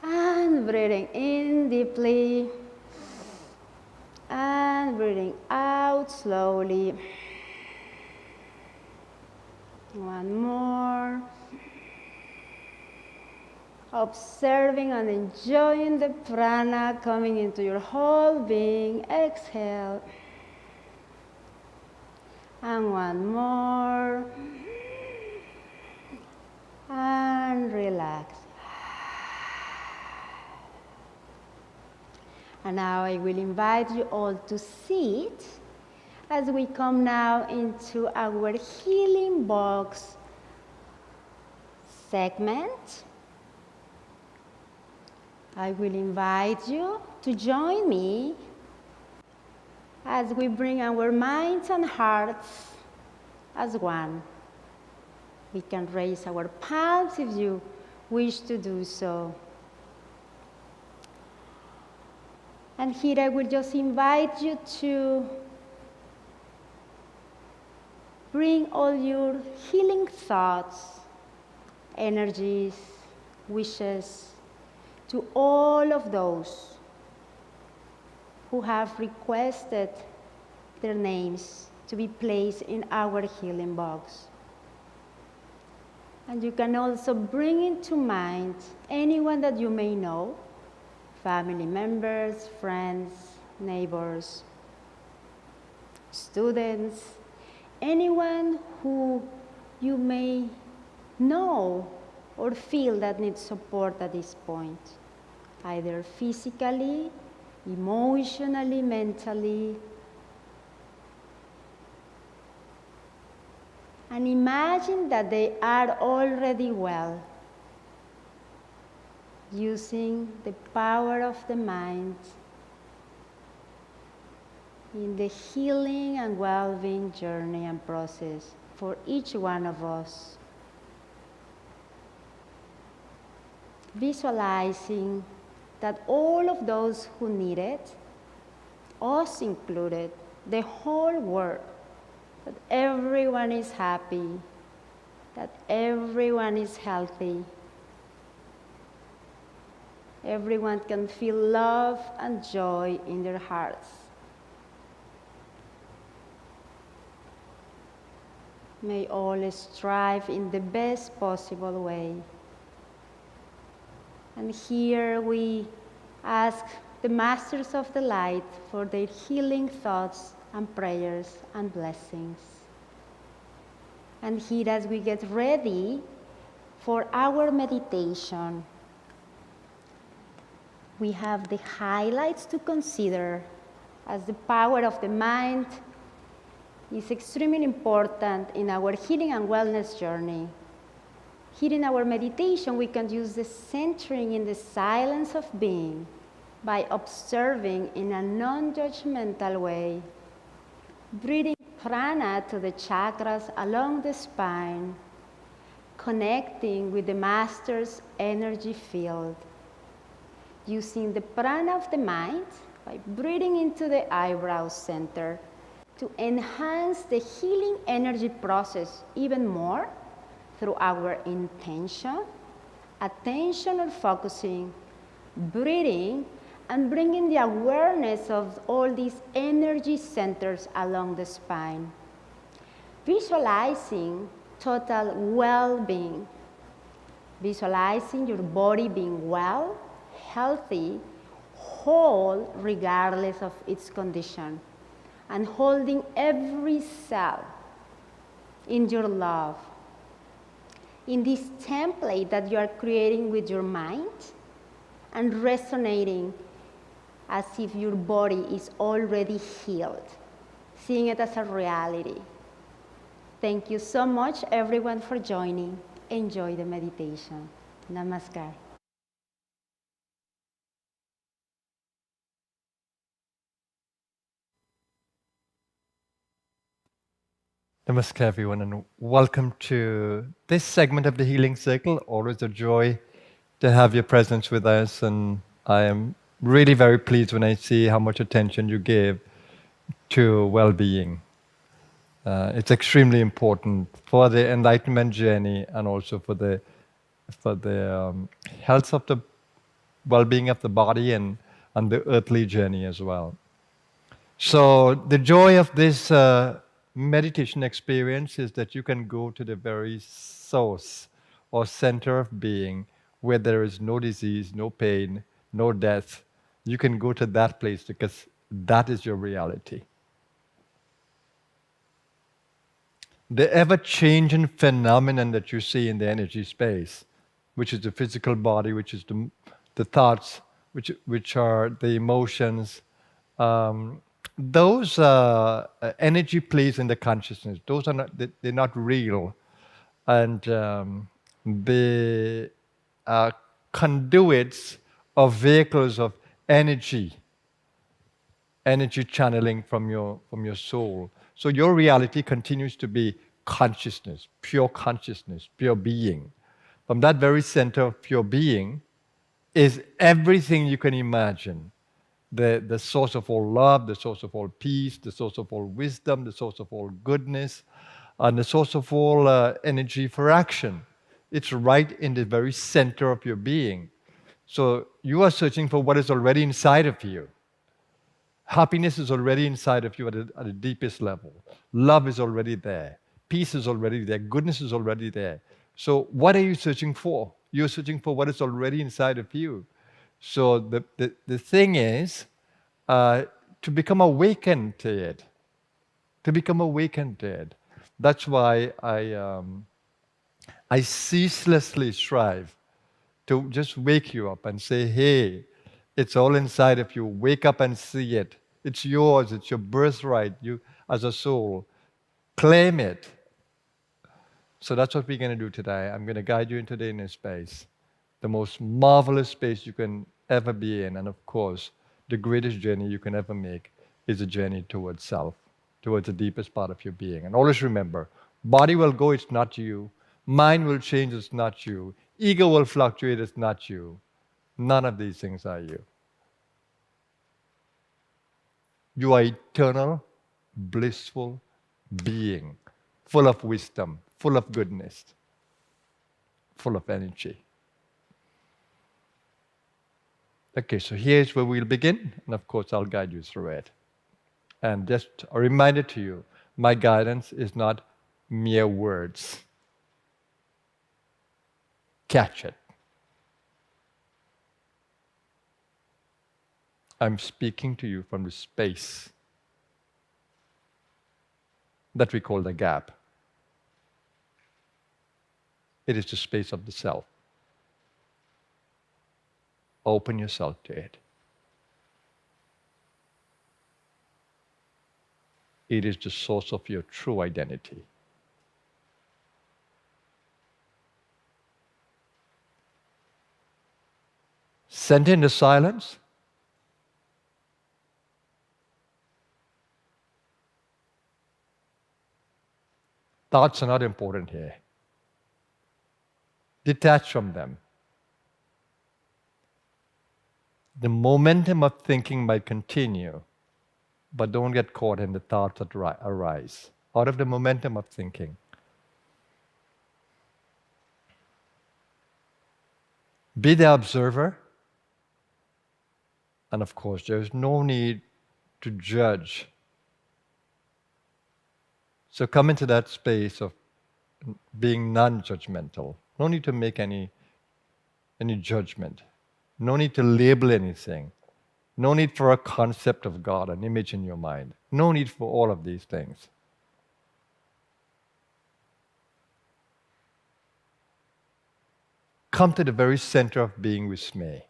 And breathing in deeply. And breathing out slowly. One more. Observing and enjoying the prana coming into your whole being. Exhale. And one more. And relax. And now I will invite you all to sit as we come now into our healing box segment. I will invite you to join me as we bring our minds and hearts as one. We can raise our palms if you wish to do so. And here I will just invite you to bring all your healing thoughts, energies, wishes to all of those who have requested their names to be placed in our healing box. And you can also bring into mind anyone that you may know, family members, friends, neighbors, students, anyone who you may know or feel that needs support at this point, either physically, emotionally, mentally. And imagine that they are already well, using the power of the mind in the healing and well-being journey and process for each one of us. Visualizing that all of those who need it, us included, the whole world, that everyone is happy, that everyone is healthy, everyone can feel love and joy in their hearts. May all strive in the best possible way. And here we ask the Masters of the Light for their healing thoughts and prayers and blessings. And here as we get ready for our meditation, we have the highlights to consider, as the power of the mind is extremely important in our healing and wellness journey. Here in our meditation, we can use the centering in the silence of being by observing in a non-judgmental way, breathing prana to the chakras along the spine, connecting with the Master's energy field, using the prana of the mind by breathing into the eyebrow center to enhance the healing energy process even more through our intention, attention or focusing, breathing, and bringing the awareness of all these energy centers along the spine. Visualizing total well-being. Visualizing your body being well, healthy, whole regardless of its condition, and holding every cell in your love. In this template that you are creating with your mind and resonating as if your body is already healed, seeing it as a reality. Thank you so much, everyone, for joining. Enjoy the meditation. Namaskar. Namaskar, everyone, and welcome to this segment of the Healing Circle. Always a joy to have your presence with us, and I am really very pleased when I see how much attention you give to well-being. It's extremely important for the enlightenment journey and also for the health of the well-being of the body and the earthly journey as well. So the joy of this meditation experience is that you can go to the very source or center of being where there is no disease, no pain, no death. You can go to that place because that is your reality. The ever-changing phenomenon that you see in the energy space, which is the physical body, which is the thoughts, which are the emotions, those energy plays in the consciousness. Those are not, they're not real, and they are conduits or vehicles of energy channeling from your soul. So your reality continues to be consciousness, pure being. From that very center of pure being is everything you can imagine. The source of all love, the source of all peace, the source of all wisdom, the source of all goodness, and the source of all energy for action. It's right in the very center of your being. So you are searching for what is already inside of you. Happiness is already inside of you at the deepest level. Love is already there. Peace is already there. Goodness is already there. So what are you searching for? You're searching for what is already inside of you. So the thing is to become awakened to it. To become awakened to it. That's why I ceaselessly strive to just wake you up and say, hey, it's all inside of you. Wake up and see it. It's yours. It's your birthright. You, as a soul, claim it. So that's what we're going to do today. I'm going to guide you into the inner space, the most marvelous space you can ever be in. And of course, the greatest journey you can ever make is a journey towards self, towards the deepest part of your being. And always remember, body will go, it's not you. Mind will change, it's not you. Ego will fluctuate, it's not you. None of these things are you. You are eternal, blissful being, full of wisdom, full of goodness, full of energy. Okay, so here's where we'll begin, and of course I'll guide you through it. And just a reminder to you, my guidance is not mere words. Catch it. I'm speaking to you from the space that we call the gap. It is the space of the self. Open yourself to it. It is the source of your true identity. Center in the silence. Thoughts are not important here. Detach from them. The momentum of thinking might continue, but don't get caught in the thoughts that arise out of the momentum of thinking. Be the observer. And of course, there's no need to judge. So come into that space of being non-judgmental. No need to make any judgment. No need to label anything. No need for a concept of God, an image in your mind. No need for all of these things. Come to the very center of being with me.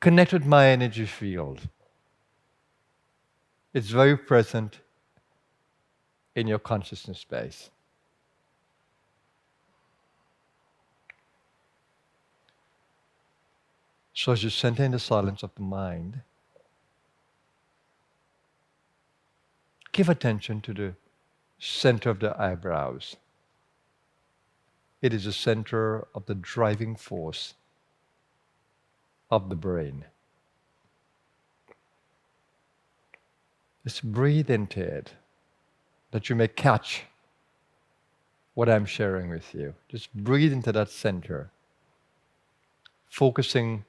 Connect with my energy field. It's very present in your consciousness space. So as you center in the silence of the mind, give attention to the center of the eyebrows. It is the center of the driving force of the brain. Just breathe into it, that you may catch what I'm sharing with you. Just breathe into that center, focusing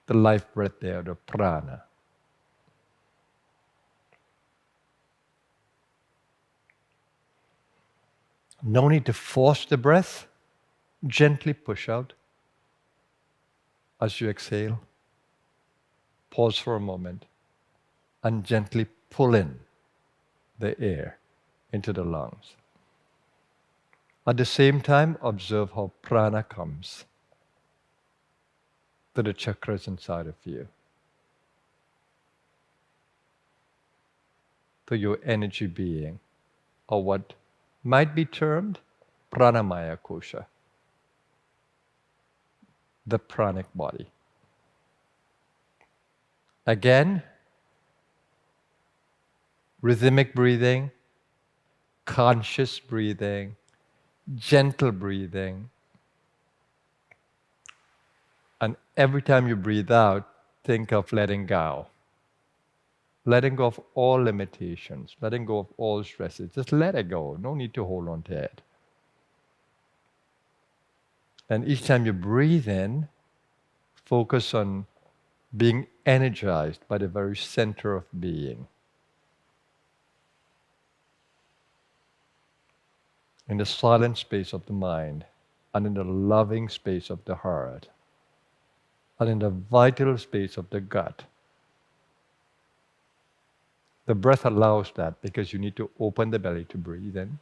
the life breath there, the prana. No need to force the breath. Gently push out as you exhale. Pause for a moment and gently pull in the air into the lungs. At the same time, observe how prana comes to the chakras inside of you, to your energy being, or what might be termed pranamaya kosha, the pranic body. Again, rhythmic breathing, conscious breathing, gentle breathing. And every time you breathe out, think of letting go. Letting go of all limitations, letting go of all stresses. Just let it go. No need to hold on to it. And each time you breathe in, focus on being energized by the very center of being. In the silent space of the mind, and in the loving space of the heart, and in the vital space of the gut. The breath allows that because you need to open the belly to breathe in.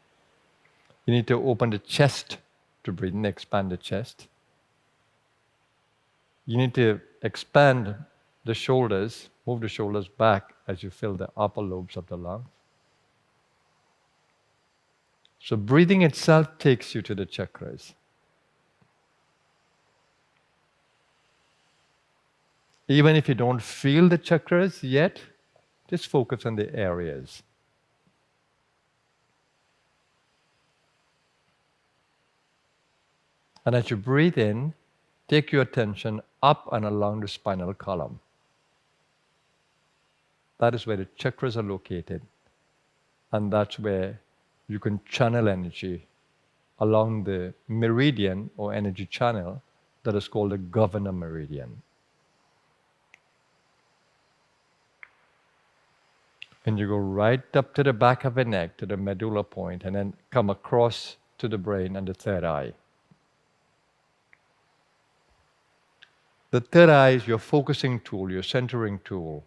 You need to open the chest to breathe in, expand the chest. You need to expand the shoulders, move the shoulders back as you fill the upper lobes of the lungs. So breathing itself takes you to the chakras. Even if you don't feel the chakras yet, just focus on the areas. And as you breathe in, take your attention up and along the spinal column. That is where the chakras are located. And that's where you can channel energy along the meridian or energy channel that is called the governor meridian. And you go right up to the back of the neck, to the medulla point, and then come across to the brain and the third eye. The third eye is your focusing tool, your centering tool,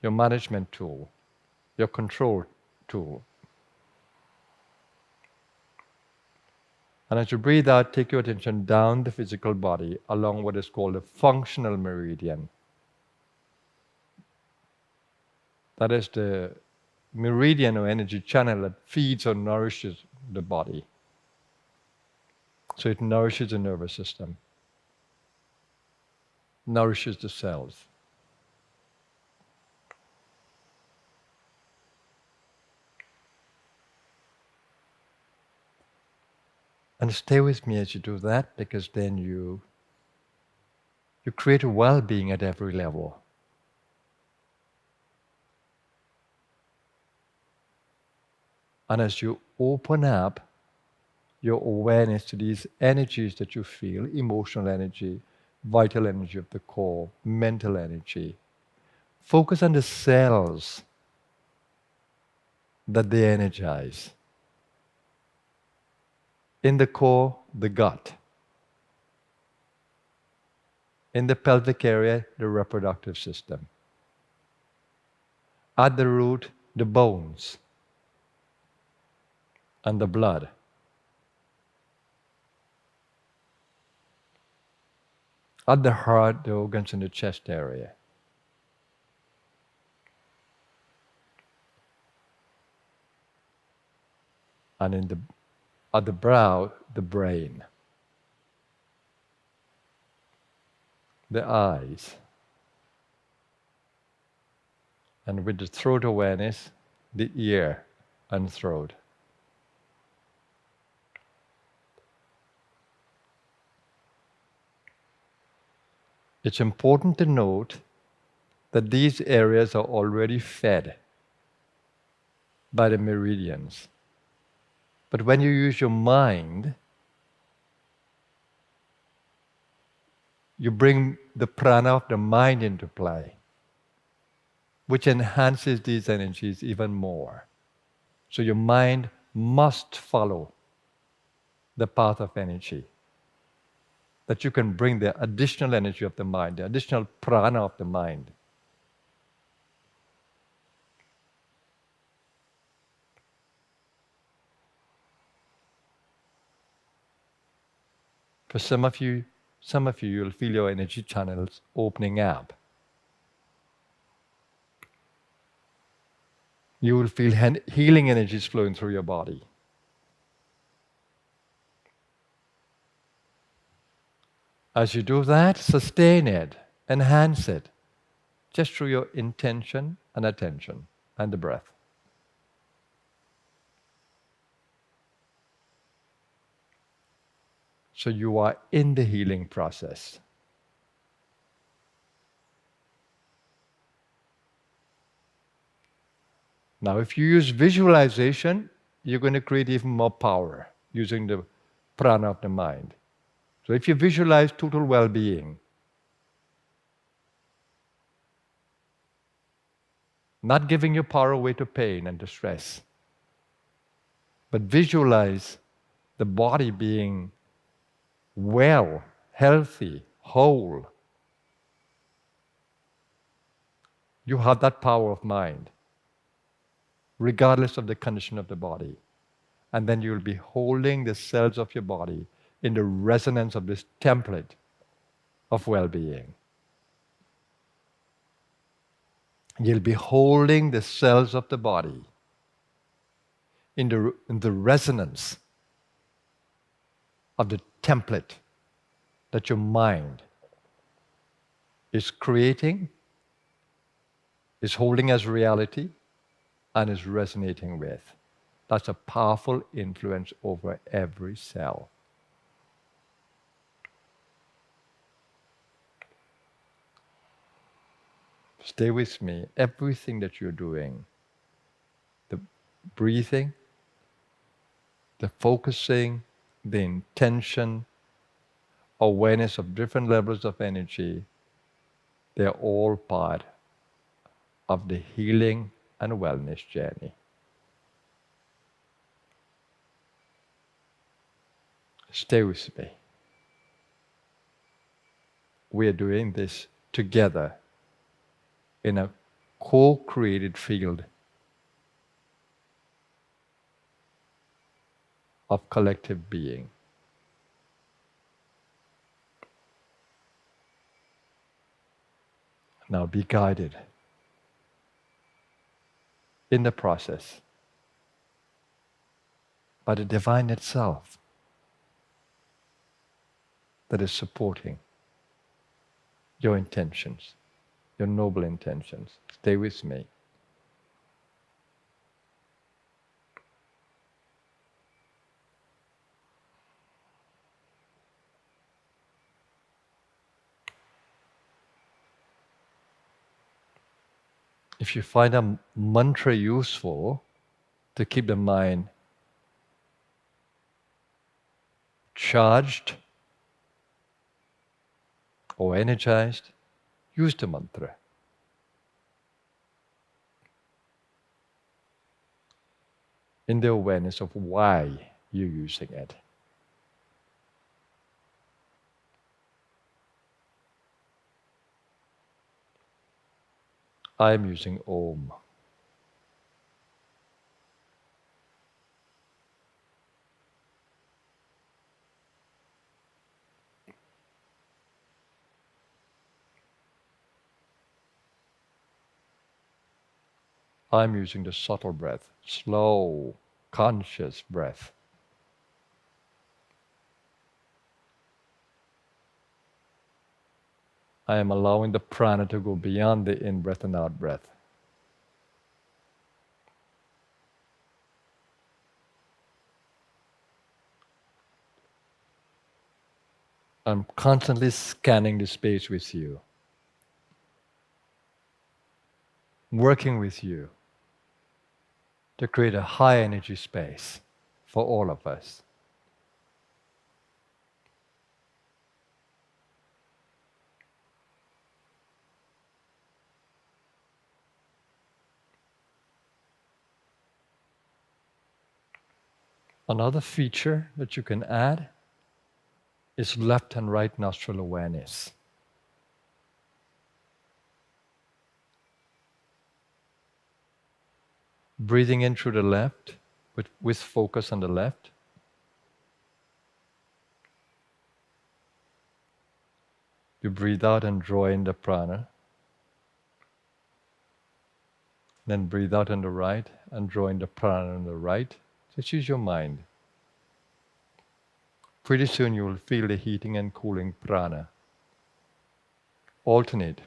your management tool, your control tool. And as you breathe out, take your attention down the physical body along what is called the functional meridian. That is the meridian or energy channel that feeds or nourishes the body. So it nourishes the nervous system, nourishes the cells. And stay with me as you do that, because then you create a well-being at every level. And as you open up your awareness to these energies that you feel, emotional energy, vital energy of the core, mental energy. Focus on the cells that they energize. In the core, the gut. In the pelvic area, the reproductive system. At the root, the bones and the blood. At the heart, the organs in the chest area. And at the brow, the brain. The eyes. And with the throat awareness, the ear and throat. It's important to note that these areas are already fed by the meridians. But when you use your mind, you bring the prana of the mind into play, which enhances these energies even more. So your mind must follow the path of energy, that you can bring the additional energy of the mind, the additional prana of the mind. For some of you, you'll feel your energy channels opening up. You will feel healing energies flowing through your body. As you do that, sustain it, enhance it, just through your intention and attention and the breath. So you are in the healing process. Now, if you use visualization, you're going to create even more power using the prana of the mind. So if you visualize total well-being, not giving your power away to pain and to stress, but visualize the body being well, healthy, whole. You have that power of mind, regardless of the condition of the body. And then you'll be holding the cells of your body in the resonance of this template of well-being. You'll be holding the cells of the body in the resonance of the template that your mind is creating, is holding as reality, and is resonating with. That's a powerful influence over every cell. Stay with me. Everything that you're doing, the breathing, the focusing, the intention, awareness of different levels of energy, they're all part of the healing and wellness journey. Stay with me. We are doing this together in a co-created field of collective being. Now be guided in the process by the divine itself that is supporting your intentions, your noble intentions. Stay with me. If you find a mantra useful to keep the mind charged or energized, use the mantra. In the awareness of why you're using it. I'm using Om. I'm using the subtle breath, slow, conscious breath. I am allowing the prana to go beyond the in-breath and out-breath. I'm constantly scanning the space with you, working with you to create a high energy space for all of us. Another feature that you can add is left and right nostril awareness. Breathing in through the left with focus on the left. You breathe out and draw in the prana. Then breathe out on the right and draw in the prana on the right. Just use your mind. Pretty soon you will feel the heating and cooling prana. Alternate.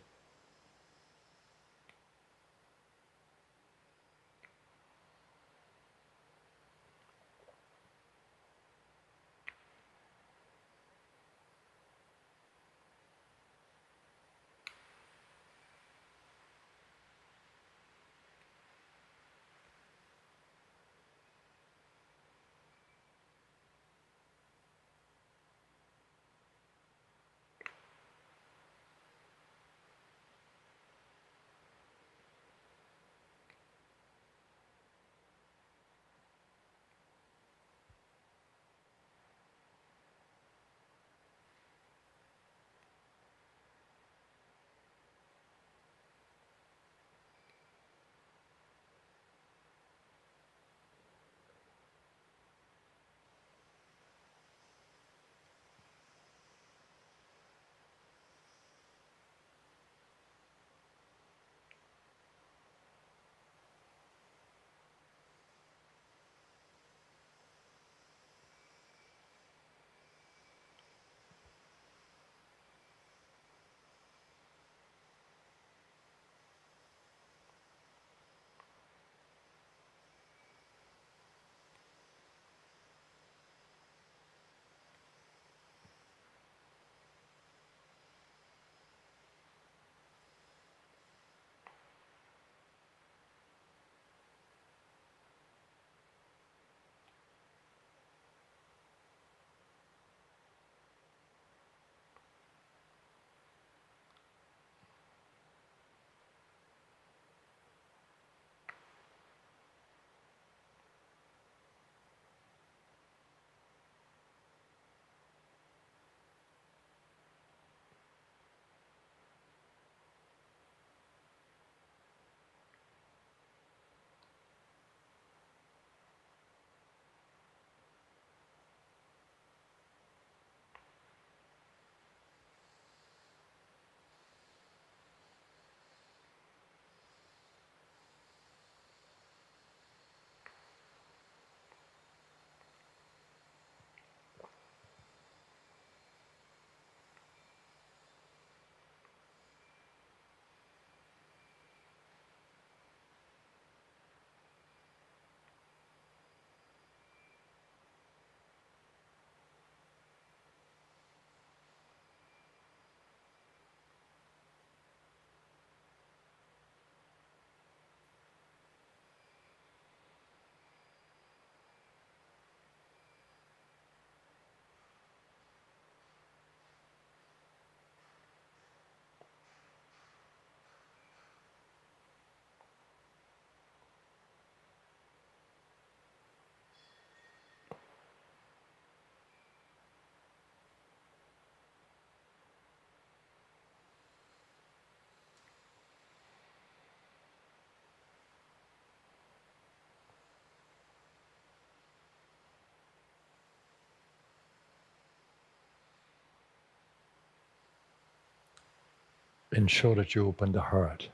ensure that you open the heart,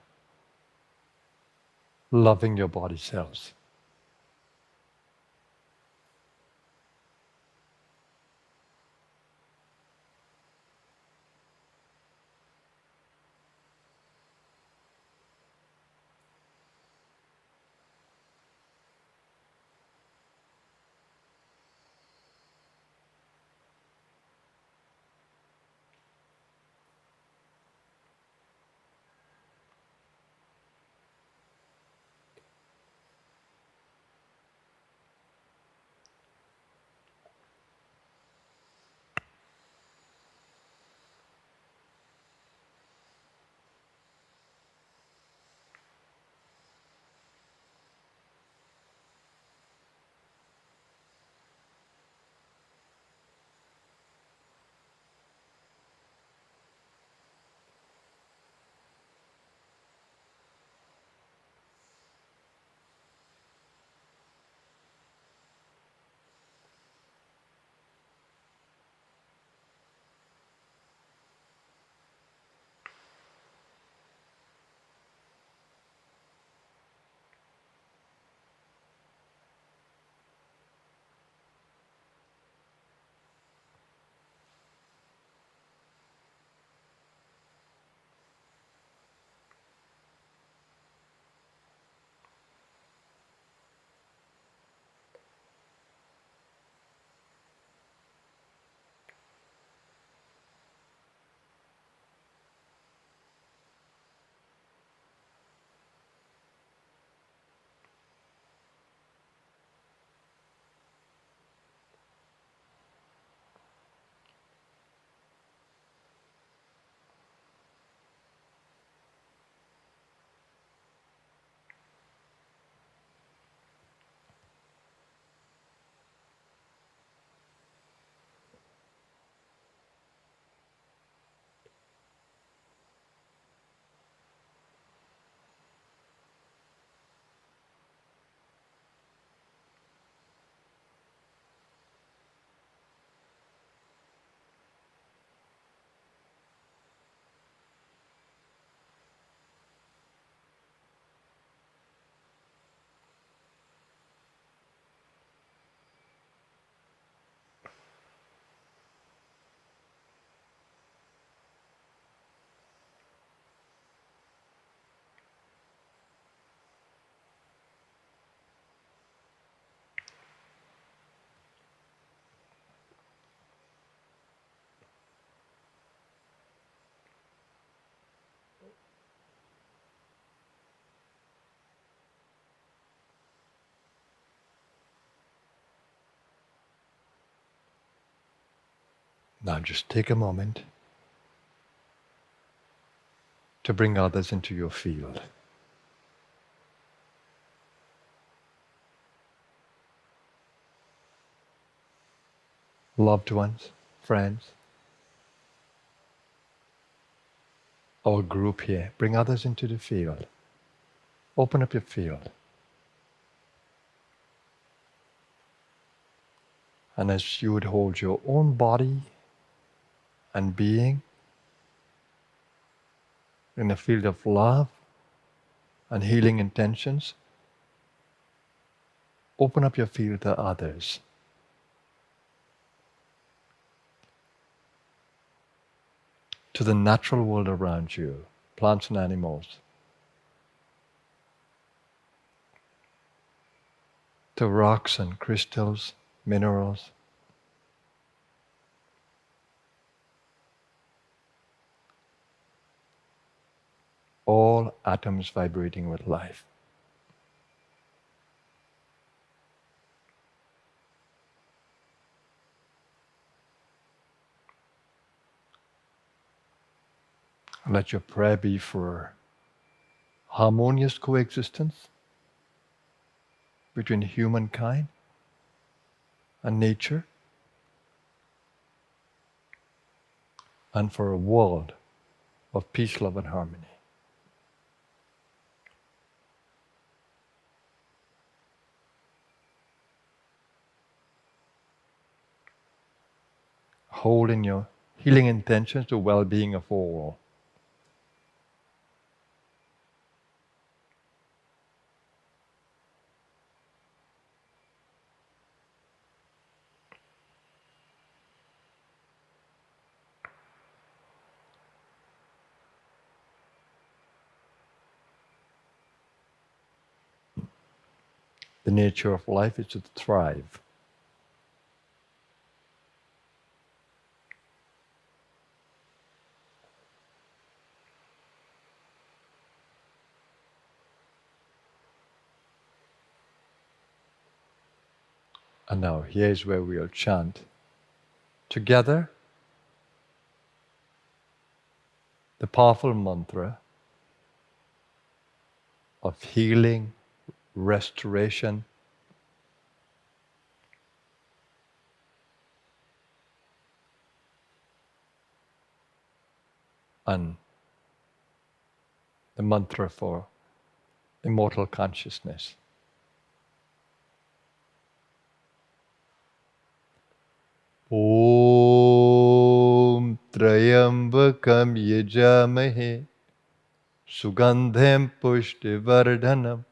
loving your body cells. Now just take a moment to bring others into your field. Loved ones, friends, our group here. Bring others into the field. Open up your field. And as you would hold your own body and being in a field of love and healing intentions, open up your field to others. To the natural world around you, plants and animals, to rocks and crystals, minerals, all atoms vibrating with life. Let your prayer be for harmonious coexistence between humankind and nature, and for a world of peace, love, and harmony. Hold in your healing intentions the well-being of all. The nature of life is to thrive. And now here's where we'll chant together the powerful mantra of healing, restoration, and the mantra for immortal consciousness. Om Trayambakam Yajamahe Sugandhem Pushtivardhanam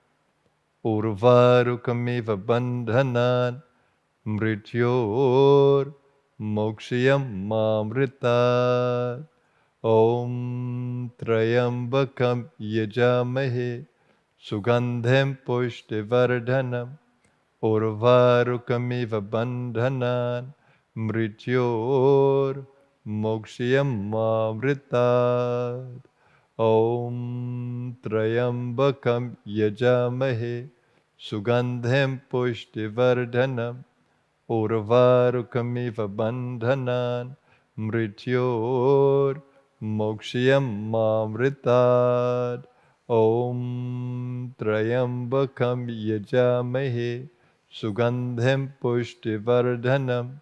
Urvarukamiva Bandhanan Mrityor Mokshiyam Mamrita. Om Trayambakam Yajamahe Sugandhem Pushtivardhanam Urvarukamiva Bandhanan Mrityor Mokshiyam Mamritat. Om Trayambakam Yajamahe Sugandhem Pushtivardhanam Urvarukamiva Bandhanan Mrityor Mokshiyam Mamritat. Om Trayambakam Yajamahe Sugandhem Pushtivardhanam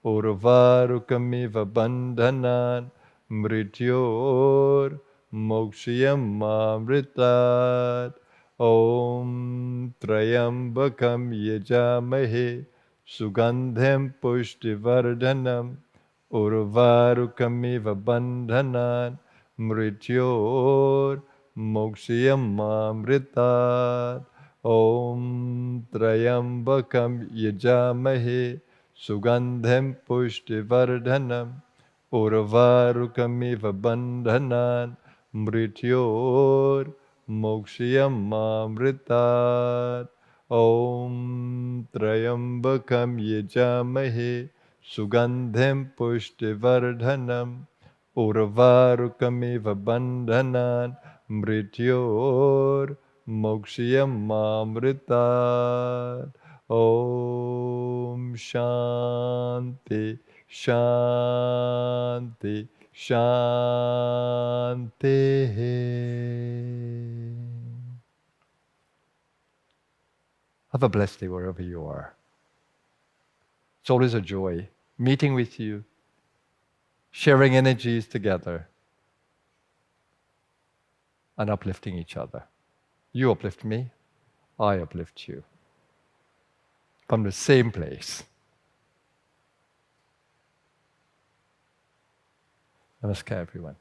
Urvarukamiva Bandhanan Mrityor Mokshiyam Mamritat. Om Trayambakam Yajamahe Sugandhem Pushtivardhanam Urvarukamiva Bandhanan Mrityor Mokshiyam Mamritat. Om Trayambakam Yajamahe Sugandhem Pushtivardhanam Urvarukamiva Bandhanan Mrityor Mokshiyam Mamritat. Om Trayambakam Yajamahe Sugandhem Pushtivardhanam Urvarukamiva Bandhanan Mrityor Mokshiyam Mamritat. Om Shanti Shanti Shanti. Have a blessed day wherever you are. It's always a joy meeting with you, sharing energies together, and uplifting each other. You uplift me, I uplift you. From the same place. Namaskar, everyone.